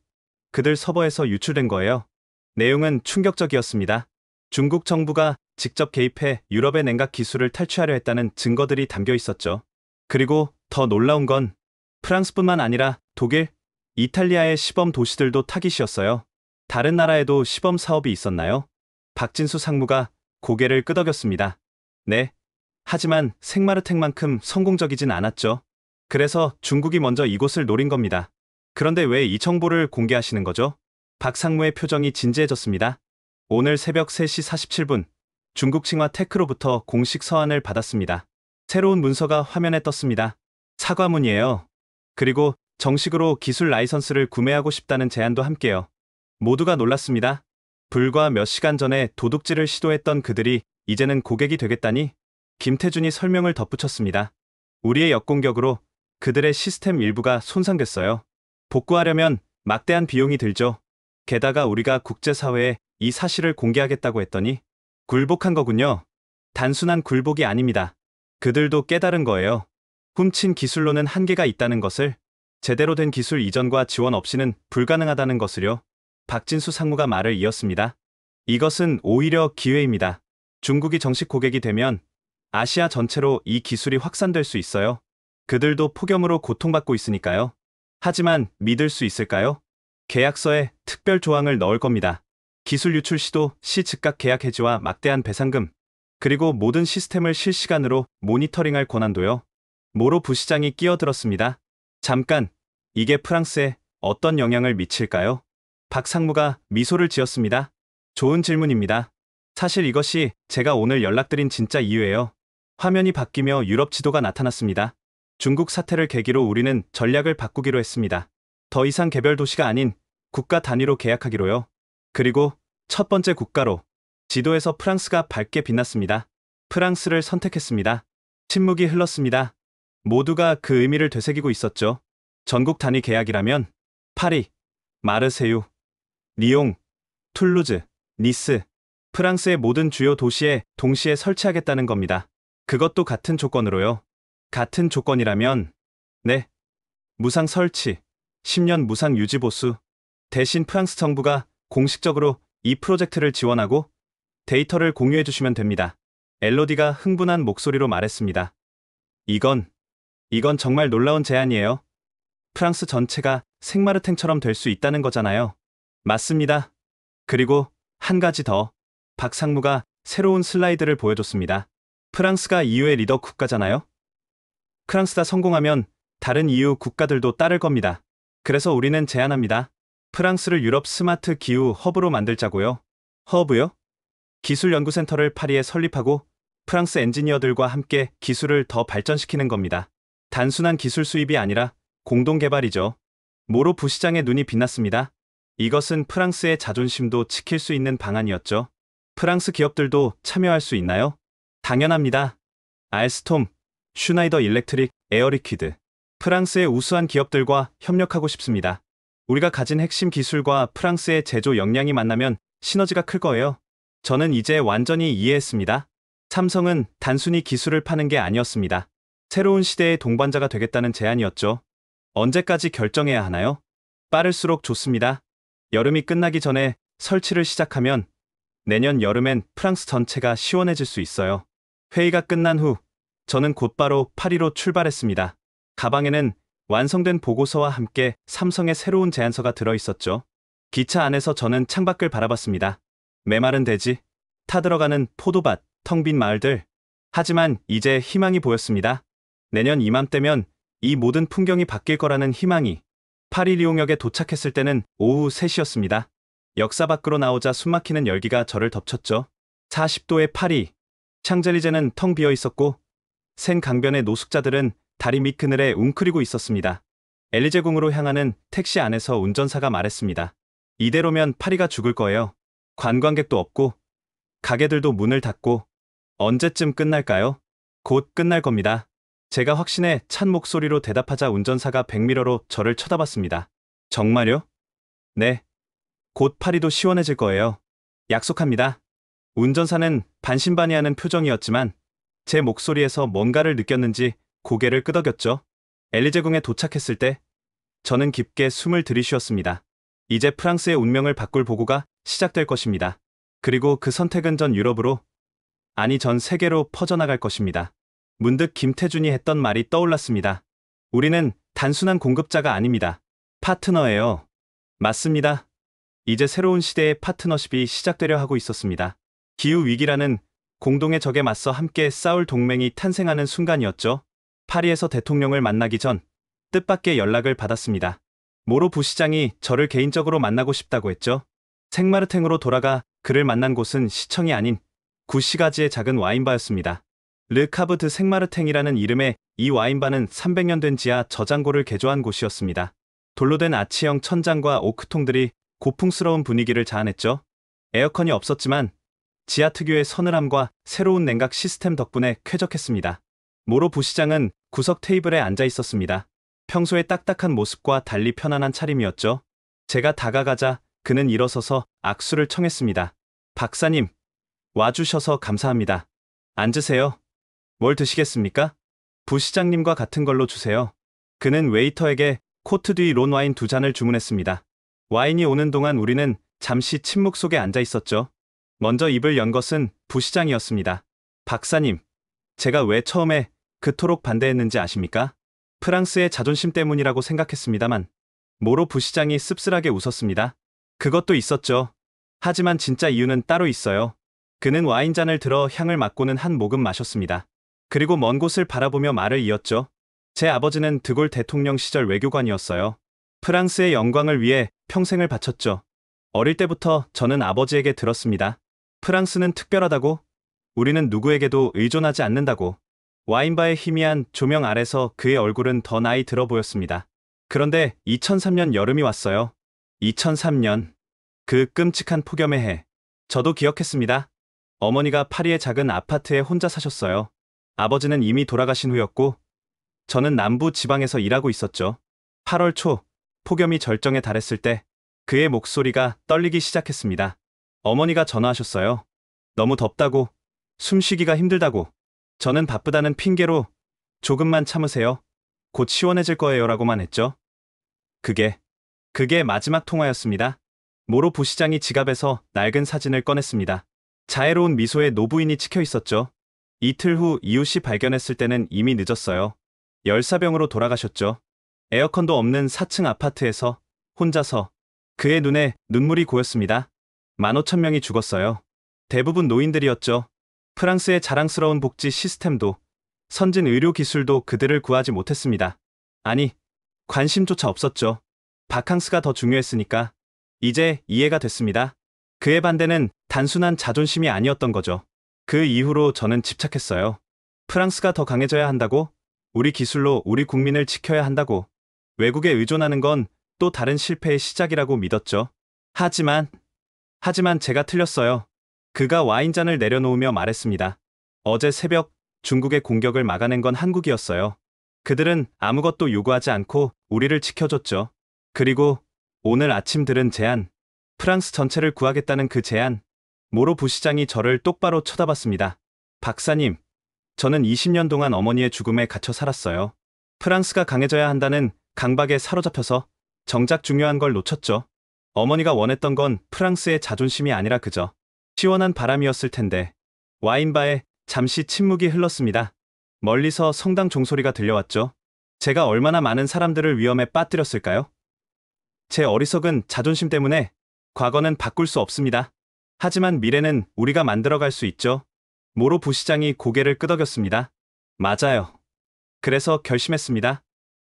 그들 서버에서 유출된 거예요. 내용은 충격적이었습니다. 중국 정부가 직접 개입해 유럽의 냉각 기술을 탈취하려 했다는 증거들이 담겨 있었죠. 그리고 더 놀라운 건 프랑스뿐만 아니라 독일, 이탈리아의 시범 도시들도 타깃이었어요. 다른 나라에도 시범 사업이 있었나요? 박진수 상무가 고개를 끄덕였습니다. 네. 하지만 생마르텍만큼 성공적이진 않았죠. 그래서 중국이 먼저 이곳을 노린 겁니다. 그런데 왜 이 정보를 공개하시는 거죠? 박 상무의 표정이 진지해졌습니다. 오늘 새벽 3시 47분, 중국 칭화테크로부터 공식 서한을 받았습니다. 새로운 문서가 화면에 떴습니다. 사과문이에요. 그리고 정식으로 기술 라이선스를 구매하고 싶다는 제안도 함께요. 모두가 놀랐습니다. 불과 몇 시간 전에 도둑질을 시도했던 그들이 이제는 고객이 되겠다니? 김태준이 설명을 덧붙였습니다. 우리의 역공격으로 그들의 시스템 일부가 손상됐어요. 복구하려면 막대한 비용이 들죠. 게다가 우리가 국제사회에 이 사실을 공개하겠다고 했더니 굴복한 거군요. 단순한 굴복이 아닙니다. 그들도 깨달은 거예요. 훔친 기술로는 한계가 있다는 것을, 제대로 된 기술 이전과 지원 없이는 불가능하다는 것을요. 박진수 상무가 말을 이었습니다. 이것은 오히려 기회입니다. 중국이 정식 고객이 되면 아시아 전체로 이 기술이 확산될 수 있어요. 그들도 폭염으로 고통받고 있으니까요. 하지만 믿을 수 있을까요? 계약서에 특별 조항을 넣을 겁니다. 기술 유출 시도 시 즉각 계약 해지와 막대한 배상금, 그리고 모든 시스템을 실시간으로 모니터링할 권한도요. 모로 부시장이 끼어들었습니다. 잠깐, 이게 프랑스에 어떤 영향을 미칠까요? 박 상무가 미소를 지었습니다. 좋은 질문입니다. 사실 이것이 제가 오늘 연락드린 진짜 이유예요. 화면이 바뀌며 유럽 지도가 나타났습니다. 중국 사태를 계기로 우리는 전략을 바꾸기로 했습니다. 더 이상 개별 도시가 아닌 국가 단위로 계약하기로요. 그리고 첫 번째 국가로 지도에서 프랑스가 밝게 빛났습니다. 프랑스를 선택했습니다. 침묵이 흘렀습니다. 모두가 그 의미를 되새기고 있었죠. 전국 단위 계약이라면 파리, 마르세유, 리옹, 툴루즈, 니스, 프랑스의 모든 주요 도시에 동시에 설치하겠다는 겁니다. 그것도 같은 조건으로요. 같은 조건이라면, 네, 무상 설치, 10년 무상 유지 보수, 대신 프랑스 정부가 공식적으로 이 프로젝트를 지원하고 데이터를 공유해 주시면 됩니다. 엘로디가 흥분한 목소리로 말했습니다. 이건 정말 놀라운 제안이에요. 프랑스 전체가 생마르탱처럼 될 수 있다는 거잖아요. 맞습니다. 그리고 한 가지 더, 박 상무가 새로운 슬라이드를 보여줬습니다. 프랑스가 EU의 리더 국가잖아요. 프랑스가 성공하면 다른 EU 국가들도 따를 겁니다. 그래서 우리는 제안합니다. 프랑스를 유럽 스마트 기후 허브로 만들자고요. 허브요? 기술연구센터를 파리에 설립하고 프랑스 엔지니어들과 함께 기술을 더 발전시키는 겁니다. 단순한 기술 수입이 아니라 공동개발이죠. 모로 부시장의 눈이 빛났습니다. 이것은 프랑스의 자존심도 지킬 수 있는 방안이었죠. 프랑스 기업들도 참여할 수 있나요? 당연합니다. 알스톰, 슈나이더 일렉트릭, 에어리퀴드. 프랑스의 우수한 기업들과 협력하고 싶습니다. 우리가 가진 핵심 기술과 프랑스의 제조 역량이 만나면 시너지가 클 거예요. 저는 이제 완전히 이해했습니다. 삼성은 단순히 기술을 파는 게 아니었습니다. 새로운 시대의 동반자가 되겠다는 제안이었죠. 언제까지 결정해야 하나요? 빠를수록 좋습니다. 여름이 끝나기 전에 설치를 시작하면 내년 여름엔 프랑스 전체가 시원해질 수 있어요. 회의가 끝난 후 저는 곧바로 파리로 출발했습니다. 가방에는 완성된 보고서와 함께 삼성의 새로운 제안서가 들어있었죠. 기차 안에서 저는 창밖을 바라봤습니다. 메마른 대지, 타들어가는 포도밭, 텅 빈 마을들. 하지만 이제 희망이 보였습니다. 내년 이맘때면 이 모든 풍경이 바뀔 거라는 희망이. 파리 리옹역에 도착했을 때는 오후 3시였습니다. 역사 밖으로 나오자 숨막히는 열기가 저를 덮쳤죠. 40도의 파리. 샹젤리제는 텅 비어 있었고 센 강변의 노숙자들은 다리 밑 그늘에 웅크리고 있었습니다. 엘리제궁으로 향하는 택시 안에서 운전사가 말했습니다. 이대로면 파리가 죽을 거예요. 관광객도 없고 가게들도 문을 닫고 언제쯤 끝날까요? 곧 끝날 겁니다. 제가 확신에 찬 목소리로 대답하자 운전사가 백미러로 저를 쳐다봤습니다. 정말요? 네. 곧 파리도 시원해질 거예요. 약속합니다. 운전사는 반신반의하는 표정이었지만 제 목소리에서 뭔가를 느꼈는지 고개를 끄덕였죠. 엘리제궁에 도착했을 때 저는 깊게 숨을 들이쉬었습니다. 이제 프랑스의 운명을 바꿀 보고가 시작될 것입니다. 그리고 그 선택은 전 유럽으로, 아니 전 세계로 퍼져나갈 것입니다. 문득 김태준이 했던 말이 떠올랐습니다. 우리는 단순한 공급자가 아닙니다. 파트너예요. 맞습니다. 이제 새로운 시대의 파트너십이 시작되려 하고 있었습니다. 기후위기라는 공동의 적에 맞서 함께 싸울 동맹이 탄생하는 순간이었죠. 파리에서 대통령을 만나기 전 뜻밖의 연락을 받았습니다. 모로 부시장이 저를 개인적으로 만나고 싶다고 했죠. 생마르탱으로 돌아가 그를 만난 곳은 시청이 아닌 구시가지의 작은 와인바였습니다. 르카브 드 생마르탱이라는 이름의 이 와인바는 300년 된 지하 저장고를 개조한 곳이었습니다. 돌로 된 아치형 천장과 오크통들이 고풍스러운 분위기를 자아냈죠. 에어컨이 없었지만 지하 특유의 서늘함과 새로운 냉각 시스템 덕분에 쾌적했습니다. 모로 부시장은 구석 테이블에 앉아 있었습니다. 평소의 딱딱한 모습과 달리 편안한 차림이었죠. 제가 다가가자 그는 일어서서 악수를 청했습니다. 박사님, 와주셔서 감사합니다. 앉으세요. 뭘 드시겠습니까? 부시장님과 같은 걸로 주세요. 그는 웨이터에게 코트 디 론 와인 2잔을 주문했습니다. 와인이 오는 동안 우리는 잠시 침묵 속에 앉아 있었죠. 먼저 입을 연 것은 부시장이었습니다. 박사님, 제가 왜 처음에 그토록 반대했는지 아십니까? 프랑스의 자존심 때문이라고 생각했습니다만 모로 부시장이 씁쓸하게 웃었습니다. 그것도 있었죠. 하지만 진짜 이유는 따로 있어요. 그는 와인잔을 들어 향을 맡고는 한 모금 마셨습니다. 그리고 먼 곳을 바라보며 말을 이었죠. 제 아버지는 드골 대통령 시절 외교관이었어요. 프랑스의 영광을 위해 평생을 바쳤죠. 어릴 때부터 저는 아버지에게 들었습니다. 프랑스는 특별하다고, 우리는 누구에게도 의존하지 않는다고. 와인바의 희미한 조명 아래서 그의 얼굴은 더 나이 들어 보였습니다. 그런데 2003년 여름이 왔어요. 2003년. 그 끔찍한 폭염의 해. 저도 기억했습니다. 어머니가 파리의 작은 아파트에 혼자 사셨어요. 아버지는 이미 돌아가신 후였고 저는 남부 지방에서 일하고 있었죠. 8월 초 폭염이 절정에 달했을 때 그의 목소리가 떨리기 시작했습니다. 어머니가 전화하셨어요. 너무 덥다고, 숨쉬기가 힘들다고. 저는 바쁘다는 핑계로 조금만 참으세요. 곧 시원해질 거예요 라고만 했죠. 그게 마지막 통화였습니다. 모로 부시장이 지갑에서 낡은 사진을 꺼냈습니다. 자애로운 미소에 노부인이 찍혀 있었죠. 이틀 후 이웃이 발견했을 때는 이미 늦었어요. 열사병으로 돌아가셨죠. 에어컨도 없는 4층 아파트에서 혼자서. 그의 눈에 눈물이 고였습니다. 15,000명이 죽었어요. 대부분 노인들이었죠. 프랑스의 자랑스러운 복지 시스템도 선진 의료 기술도 그들을 구하지 못했습니다. 아니, 관심조차 없었죠. 바캉스가 더 중요했으니까. 이제 이해가 됐습니다. 그의 반대는 단순한 자존심이 아니었던 거죠. 그 이후로 저는 집착했어요. 프랑스가 더 강해져야 한다고, 우리 기술로 우리 국민을 지켜야 한다고. 외국에 의존하는 건 또 다른 실패의 시작이라고 믿었죠. 하지만 제가 틀렸어요. 그가 와인잔을 내려놓으며 말했습니다. 어제 새벽 중국의 공격을 막아낸 건 한국이었어요. 그들은 아무것도 요구하지 않고 우리를 지켜줬죠. 그리고 오늘 아침 들은 제안, 프랑스 전체를 구하겠다는 그 제안. 모로 부시장이 저를 똑바로 쳐다봤습니다. 박사님, 저는 20년 동안 어머니의 죽음에 갇혀 살았어요. 프랑스가 강해져야 한다는 강박에 사로잡혀서 정작 중요한 걸 놓쳤죠. 어머니가 원했던 건 프랑스의 자존심이 아니라 그저 시원한 바람이었을 텐데. 와인바에 잠시 침묵이 흘렀습니다. 멀리서 성당 종소리가 들려왔죠. 제가 얼마나 많은 사람들을 위험에 빠뜨렸을까요? 제 어리석은 자존심 때문에. 과거는 바꿀 수 없습니다. 하지만 미래는 우리가 만들어갈 수 있죠. 모로 부시장이 고개를 끄덕였습니다. 맞아요. 그래서 결심했습니다.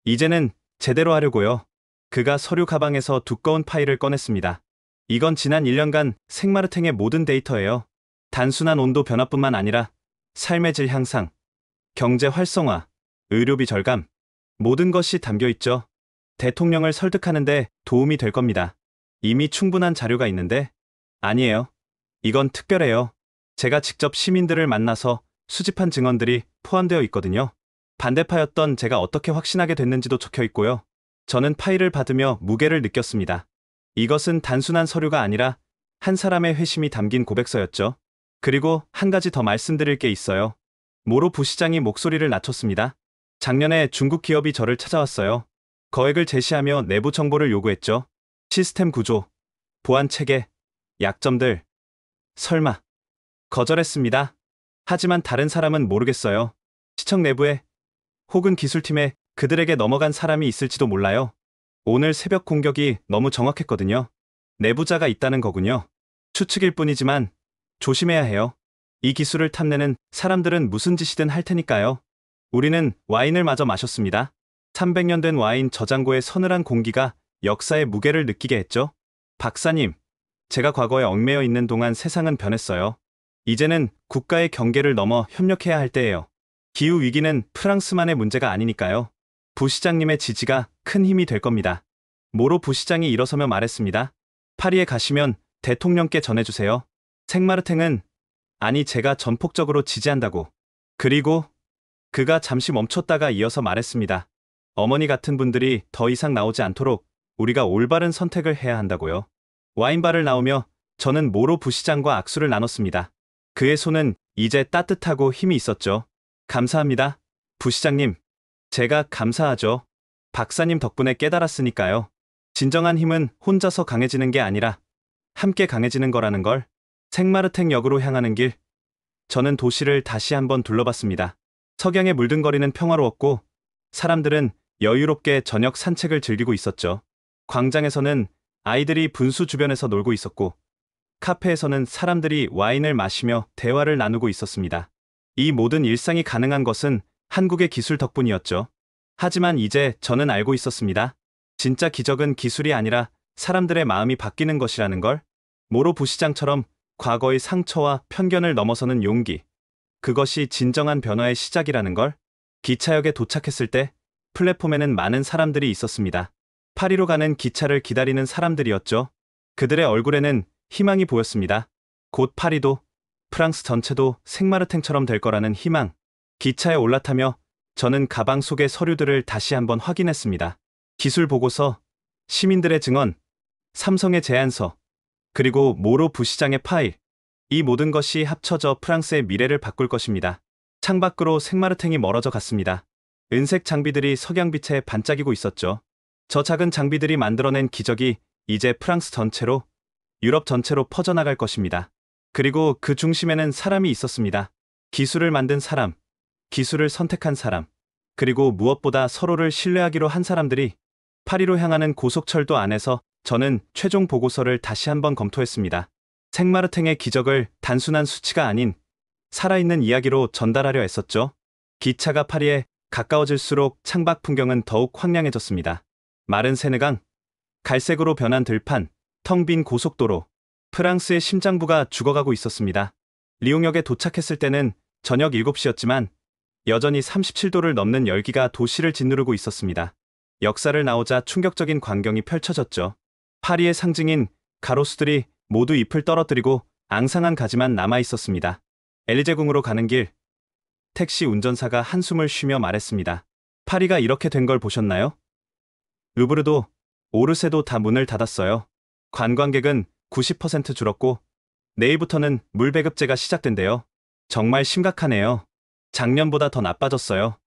이제는 제대로 하려고요. 그가 서류 가방에서 두꺼운 파일을 꺼냈습니다. 이건 지난 1년간 생마르탱의 모든 데이터예요. 단순한 온도 변화뿐만 아니라 삶의 질 향상, 경제 활성화, 의료비 절감, 모든 것이 담겨 있죠. 대통령을 설득하는데 도움이 될 겁니다. 이미 충분한 자료가 있는데. 아니에요. 이건 특별해요. 제가 직접 시민들을 만나서 수집한 증언들이 포함되어 있거든요. 반대파였던 제가 어떻게 확신하게 됐는지도 적혀 있고요. 저는 파일을 받으며 무게를 느꼈습니다. 이것은 단순한 서류가 아니라 한 사람의 회심이 담긴 고백서였죠. 그리고 한 가지 더 말씀드릴 게 있어요. 모로 부시장이 목소리를 낮췄습니다. 작년에 중국 기업이 저를 찾아왔어요. 거액을 제시하며 내부 정보를 요구했죠. 시스템 구조, 보안 체계, 약점들. 설마. 거절했습니다. 하지만 다른 사람은 모르겠어요. 시청 내부에 혹은 기술팀에 그들에게 넘어간 사람이 있을지도 몰라요. 오늘 새벽 공격이 너무 정확했거든요. 내부자가 있다는 거군요. 추측일 뿐이지만 조심해야 해요. 이 기술을 탐내는 사람들은 무슨 짓이든 할 테니까요. 우리는 와인을 마저 마셨습니다. 300년 된 와인 저장고의 서늘한 공기가 역사의 무게를 느끼게 했죠. 박사님, 제가 과거에 얽매여 있는 동안 세상은 변했어요. 이제는 국가의 경계를 넘어 협력해야 할 때예요. 기후위기는 프랑스만의 문제가 아니니까요. 부시장님의 지지가 큰 힘이 될 겁니다. 모로 부시장이 일어서며 말했습니다. 파리에 가시면 대통령께 전해주세요. 생마르탱은, 아니 제가 전폭적으로 지지한다고. 그리고 그가 잠시 멈췄다가 이어서 말했습니다. 어머니 같은 분들이 더 이상 나오지 않도록 우리가 올바른 선택을 해야 한다고요. 와인바를 나오며 저는 모로 부시장과 악수를 나눴습니다. 그의 손은 이제 따뜻하고 힘이 있었죠. 감사합니다. 부시장님. 제가 감사하죠. 박사님 덕분에 깨달았으니까요. 진정한 힘은 혼자서 강해지는 게 아니라 함께 강해지는 거라는 걸. 생마르탱 역으로 향하는 길. 저는 도시를 다시 한번 둘러봤습니다. 석양에 물든거리는 평화로웠고 사람들은 여유롭게 저녁 산책을 즐기고 있었죠. 광장에서는 아이들이 분수 주변에서 놀고 있었고 카페에서는 사람들이 와인을 마시며 대화를 나누고 있었습니다. 이 모든 일상이 가능한 것은 한국의 기술 덕분이었죠. 하지만 이제 저는 알고 있었습니다. 진짜 기적은 기술이 아니라 사람들의 마음이 바뀌는 것이라는 걸. 모로 부시장처럼 과거의 상처와 편견을 넘어서는 용기. 그것이 진정한 변화의 시작이라는 걸. 기차역에 도착했을 때 플랫폼에는 많은 사람들이 있었습니다. 파리로 가는 기차를 기다리는 사람들이었죠. 그들의 얼굴에는 희망이 보였습니다. 곧 파리도, 프랑스 전체도 생마르탱처럼 될 거라는 희망. 기차에 올라타며 저는 가방 속의 서류들을 다시 한번 확인했습니다. 기술 보고서, 시민들의 증언, 삼성의 제안서, 그리고 모로 부시장의 파일. 이 모든 것이 합쳐져 프랑스의 미래를 바꿀 것입니다. 창밖으로 생마르탱이 멀어져 갔습니다. 은색 장비들이 석양빛에 반짝이고 있었죠. 저 작은 장비들이 만들어낸 기적이 이제 프랑스 전체로, 유럽 전체로 퍼져나갈 것입니다. 그리고 그 중심에는 사람이 있었습니다. 기술을 만든 사람, 기술을 선택한 사람, 그리고 무엇보다 서로를 신뢰하기로 한 사람들이. 파리로 향하는 고속철도 안에서 저는 최종 보고서를 다시 한번 검토했습니다. 생마르탱의 기적을 단순한 수치가 아닌 살아있는 이야기로 전달하려 했었죠. 기차가 파리에 가까워질수록 창밖 풍경은 더욱 황량해졌습니다. 마른 세느강, 갈색으로 변한 들판, 텅 빈 고속도로. 프랑스의 심장부가 죽어가고 있었습니다. 리옹역에 도착했을 때는 저녁 7시였지만 여전히 37도를 넘는 열기가 도시를 짓누르고 있었습니다. 역사를 나오자 충격적인 광경이 펼쳐졌죠. 파리의 상징인 가로수들이 모두 잎을 떨어뜨리고 앙상한 가지만 남아 있었습니다. 엘리제궁으로 가는 길. 택시 운전사가 한숨을 쉬며 말했습니다. 파리가 이렇게 된 걸 보셨나요? 루브르도, 오르세도 다 문을 닫았어요. 관광객은 90% 줄었고 내일부터는 물 배급제가 시작된대요. 정말 심각하네요. 작년보다 더 나빠졌어요.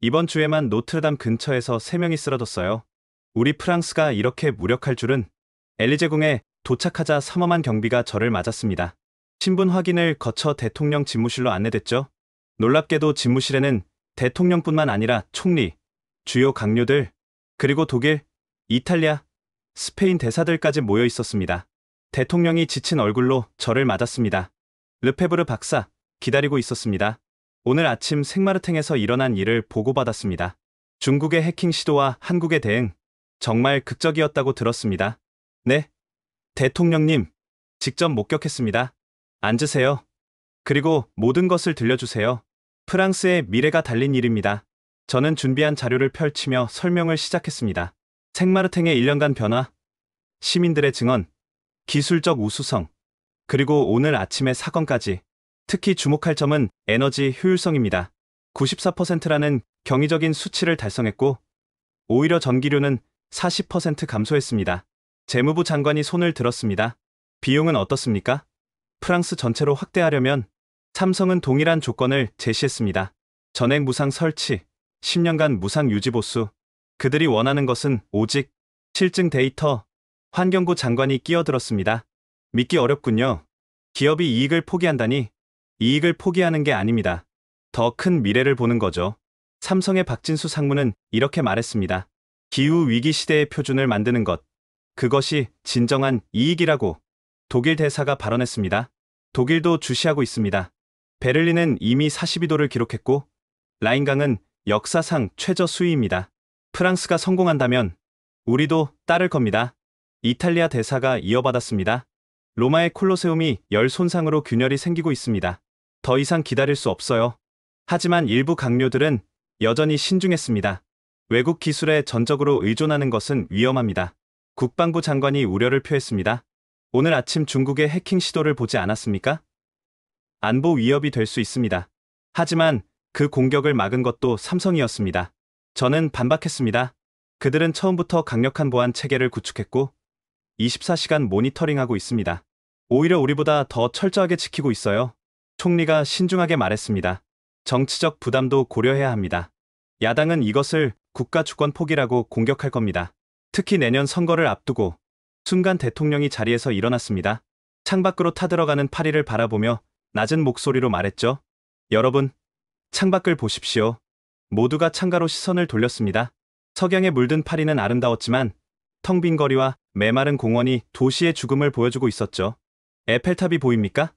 이번 주에만 노트르담 근처에서 3명이 쓰러졌어요. 우리 프랑스가 이렇게 무력할 줄은. 엘리제궁에 도착하자 삼엄한 경비가 저를 맞았습니다. 신분 확인을 거쳐 대통령 집무실로 안내됐죠. 놀랍게도 집무실에는 대통령뿐만 아니라 총리, 주요 강요들, 그리고 독일, 이탈리아, 스페인 대사들까지 모여 있었습니다. 대통령이 지친 얼굴로 저를 맞았습니다. 르페브르 박사, 기다리고 있었습니다. 오늘 아침 생마르탱에서 일어난 일을 보고받았습니다. 중국의 해킹 시도와 한국의 대응, 정말 극적이었다고 들었습니다. 네, 대통령님, 직접 목격했습니다. 앉으세요. 그리고 모든 것을 들려주세요. 프랑스의 미래가 달린 일입니다. 저는 준비한 자료를 펼치며 설명을 시작했습니다. 생마르탱의 1년간 변화, 시민들의 증언, 기술적 우수성, 그리고 오늘 아침의 사건까지. 특히 주목할 점은 에너지 효율성입니다. 94%라는 경이적인 수치를 달성했고, 오히려 전기료는 40% 감소했습니다. 재무부 장관이 손을 들었습니다. 비용은 어떻습니까? 프랑스 전체로 확대하려면 삼성은 동일한 조건을 제시했습니다. 전액 무상 설치, 10년간 무상 유지 보수. 그들이 원하는 것은 오직 실증 데이터. 환경부 장관이 끼어들었습니다. 믿기 어렵군요. 기업이 이익을 포기한다니. 이익을 포기하는 게 아닙니다. 더 큰 미래를 보는 거죠. 삼성의 박진수 상무는 이렇게 말했습니다. 기후 위기 시대의 표준을 만드는 것. 그것이 진정한 이익이라고 독일 대사가 발언했습니다. 독일도 주시하고 있습니다. 베를린은 이미 42도를 기록했고, 라인강은 역사상 최저 수위입니다. 프랑스가 성공한다면 우리도 따를 겁니다. 이탈리아 대사가 이어받았습니다. 로마의 콜로세움이 열 손상으로 균열이 생기고 있습니다. 더 이상 기다릴 수 없어요. 하지만 일부 강요들은 여전히 신중했습니다. 외국 기술에 전적으로 의존하는 것은 위험합니다. 국방부 장관이 우려를 표했습니다. 오늘 아침 중국의 해킹 시도를 보지 않았습니까? 안보 위협이 될 수 있습니다. 하지만 그 공격을 막은 것도 삼성이었습니다. 저는 반박했습니다. 그들은 처음부터 강력한 보안 체계를 구축했고 24시간 모니터링하고 있습니다. 오히려 우리보다 더 철저하게 지키고 있어요. 총리가 신중하게 말했습니다. 정치적 부담도 고려해야 합니다. 야당은 이것을 국가 주권 포기라고 공격할 겁니다. 특히 내년 선거를 앞두고 순간 대통령이 자리에서 일어났습니다. 창밖으로 타들어가는 파리를 바라보며 낮은 목소리로 말했죠. 여러분, 창밖을 보십시오. 모두가 창가로 시선을 돌렸습니다. 석양에 물든 파리는 아름다웠지만 텅 빈 거리와 메마른 공원이 도시의 죽음을 보여주고 있었죠. 에펠탑이 보입니까?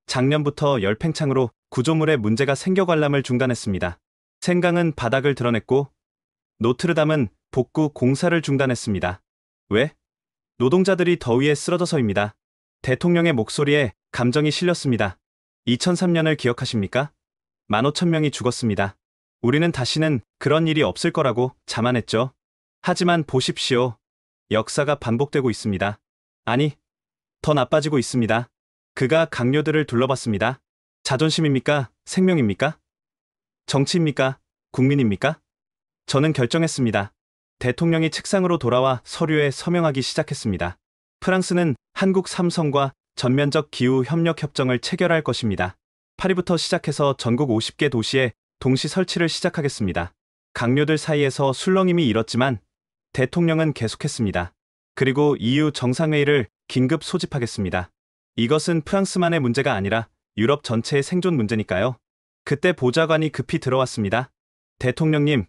작년부터 열팽창으로 구조물에 문제가 생겨 관람을 중단했습니다. 생강은 바닥을 드러냈고 노트르담은 복구 공사를 중단했습니다. 왜? 노동자들이 더위에 쓰러져서입니다. 대통령의 목소리에 감정이 실렸습니다. 2003년을 기억하십니까? 15,000명이 죽었습니다. 우리는 다시는 그런 일이 없을 거라고 자만했죠. 하지만 보십시오. 역사가 반복되고 있습니다. 아니, 더 나빠지고 있습니다. 그가 강요들을 둘러봤습니다. 자존심입니까? 생명입니까? 정치입니까? 국민입니까? 저는 결정했습니다. 대통령이 책상으로 돌아와 서류에 서명하기 시작했습니다. 프랑스는 한국 삼성과 전면적 기후 협력 협정을 체결할 것입니다. 파리부터 시작해서 전국 50개 도시에 동시 설치를 시작하겠습니다. 강요들 사이에서 술렁임이 일었지만 대통령은 계속했습니다. 그리고 EU 정상회의를 긴급 소집하겠습니다. 이것은 프랑스만의 문제가 아니라 유럽 전체의 생존 문제니까요. 그때 보좌관이 급히 들어왔습니다. 대통령님,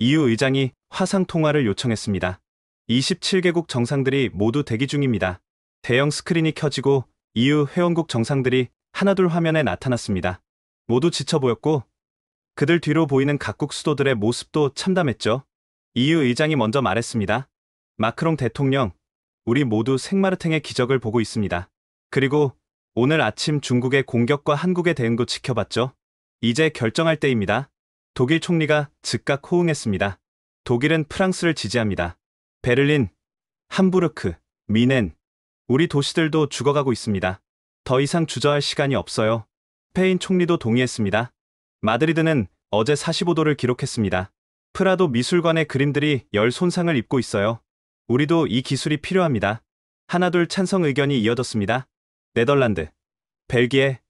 EU 의장이 화상 통화를 요청했습니다. 27개국 정상들이 모두 대기 중입니다. 대형 스크린이 켜지고 EU 회원국 정상들이 하나둘 화면에 나타났습니다. 모두 지쳐 보였고 그들 뒤로 보이는 각국 수도들의 모습도 참담했죠. EU 의장이 먼저 말했습니다. 마크롱 대통령, 우리 모두 생마르탱의 기적을 보고 있습니다. 그리고 오늘 아침 중국의 공격과 한국의 대응도 지켜봤죠. 이제 결정할 때입니다. 독일 총리가 즉각 호응했습니다. 독일은 프랑스를 지지합니다. 베를린, 함부르크, 미넨, 우리 도시들도 죽어가고 있습니다. 더 이상 주저할 시간이 없어요. 스페인 총리도 동의했습니다. 마드리드는 어제 45도를 기록했습니다. 프라도 미술관의 그림들이 열 손상을 입고 있어요. 우리도 이 기술이 필요합니다. 하나둘 찬성 의견이 이어졌습니다. 네덜란드, 벨기에,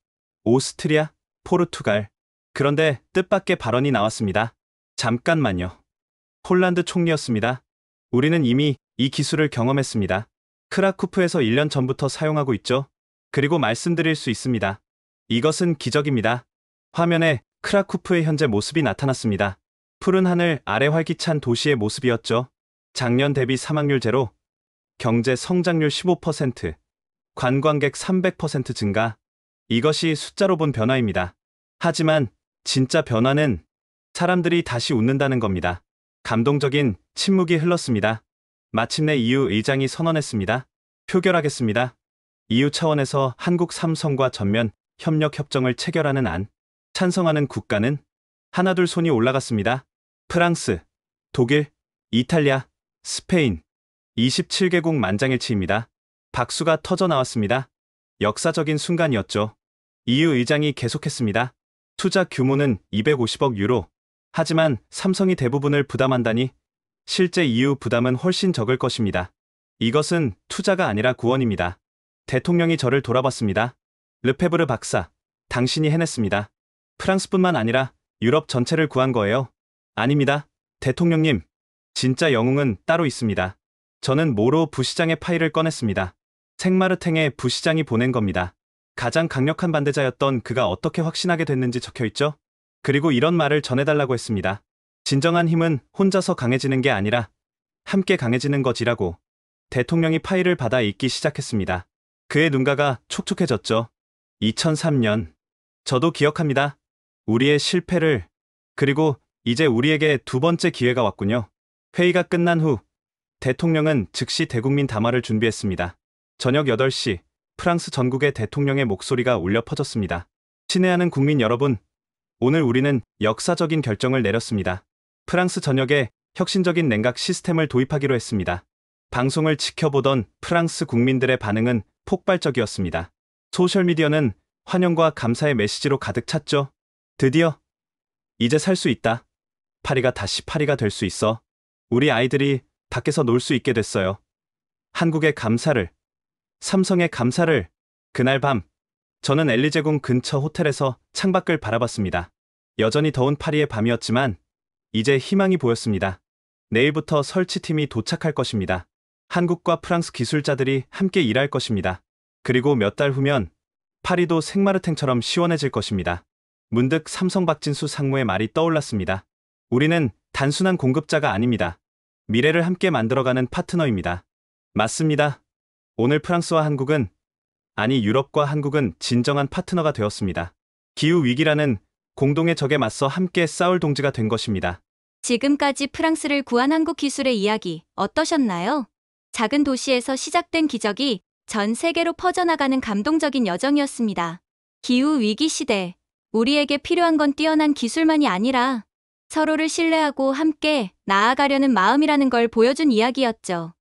오스트리아, 포르투갈. 그런데 뜻밖의 발언이 나왔습니다. 잠깐만요. 폴란드 총리였습니다. 우리는 이미 이 기술을 경험했습니다. 크라쿠프에서 1년 전부터 사용하고 있죠. 그리고 말씀드릴 수 있습니다. 이것은 기적입니다. 화면에 크라쿠프의 현재 모습이 나타났습니다. 푸른 하늘 아래 활기찬 도시의 모습이었죠. 작년 대비 사망률 제로, 경제 성장률 15%, 관광객 300% 증가. 이것이 숫자로 본 변화입니다. 하지만 진짜 변화는 사람들이 다시 웃는다는 겁니다. 감동적인 침묵이 흘렀습니다. 마침내 EU 의장이 선언했습니다. 표결하겠습니다. EU 차원에서 한국 삼성과 전면 협력 협정을 체결하는 안. 찬성하는 국가는 하나둘 손이 올라갔습니다. 프랑스, 독일, 이탈리아, 스페인. 27개국 만장일치입니다. 박수가 터져 나왔습니다. 역사적인 순간이었죠. EU 의장이 계속했습니다. 투자 규모는 250억 유로. 하지만 삼성이 대부분을 부담한다니 실제 EU 부담은 훨씬 적을 것입니다. 이것은 투자가 아니라 구원입니다. 대통령이 저를 돌아봤습니다. 르페브르 박사, 당신이 해냈습니다. 프랑스뿐만 아니라 유럽 전체를 구한 거예요. 아닙니다. 대통령님, 진짜 영웅은 따로 있습니다. 저는 모로 부시장의 파일을 꺼냈습니다. 생마르탱의 부시장이 보낸 겁니다. 가장 강력한 반대자였던 그가 어떻게 확신하게 됐는지 적혀있죠? 그리고 이런 말을 전해달라고 했습니다. 진정한 힘은 혼자서 강해지는 게 아니라 함께 강해지는 거지라고. 대통령이 파일을 받아 읽기 시작했습니다. 그의 눈가가 촉촉해졌죠. 2003년. 저도 기억합니다. 우리의 실패를. 그리고 이제 우리에게 두 번째 기회가 왔군요. 회의가 끝난 후 대통령은 즉시 대국민 담화를 준비했습니다. 저녁 8시 프랑스 전국의 대통령의 목소리가 울려 퍼졌습니다. 친애하는 국민 여러분, 오늘 우리는 역사적인 결정을 내렸습니다. 프랑스 전역에 혁신적인 냉각 시스템을 도입하기로 했습니다. 방송을 지켜보던 프랑스 국민들의 반응은 폭발적이었습니다. 소셜미디어는 환영과 감사의 메시지로 가득 찼죠. 드디어 이제 살 수 있다. 파리가 다시 파리가 될 수 있어. 우리 아이들이 밖에서 놀 수 있게 됐어요. 한국의 감사를, 삼성의 감사를. 그날 밤 저는 엘리제궁 근처 호텔에서 창밖을 바라봤습니다. 여전히 더운 파리의 밤이었지만 이제 희망이 보였습니다. 내일부터 설치팀이 도착할 것입니다. 한국과 프랑스 기술자들이 함께 일할 것입니다. 그리고 몇 달 후면 파리도 생마르탱처럼 시원해질 것입니다. 문득 삼성 박진수 상무의 말이 떠올랐습니다. 우리는 단순한 공급자가 아닙니다. 미래를 함께 만들어가는 파트너입니다. 맞습니다. 오늘 프랑스와 한국은, 아니 유럽과 한국은 진정한 파트너가 되었습니다. 기후위기라는 공동의 적에 맞서 함께 싸울 동지가 된 것입니다. 지금까지 프랑스를 구한 한국 기술의 이야기 어떠셨나요? 작은 도시에서 시작된 기적이 전 세계로 퍼져나가는 감동적인 여정이었습니다. 기후위기 시대, 우리에게 필요한 건 뛰어난 기술만이 아니라 서로를 신뢰하고 함께 나아가려는 마음이라는 걸 보여준 이야기였죠.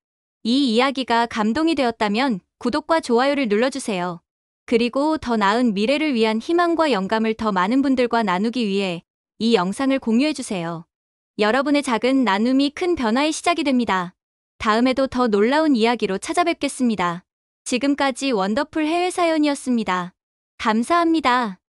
이 이야기가 감동이 되었다면 구독과 좋아요를 눌러주세요. 그리고 더 나은 미래를 위한 희망과 영감을 더 많은 분들과 나누기 위해 이 영상을 공유해주세요. 여러분의 작은 나눔이 큰 변화의 시작이 됩니다. 다음에도 더 놀라운 이야기로 찾아뵙겠습니다. 지금까지 원더풀 해외 사연이었습니다. 감사합니다.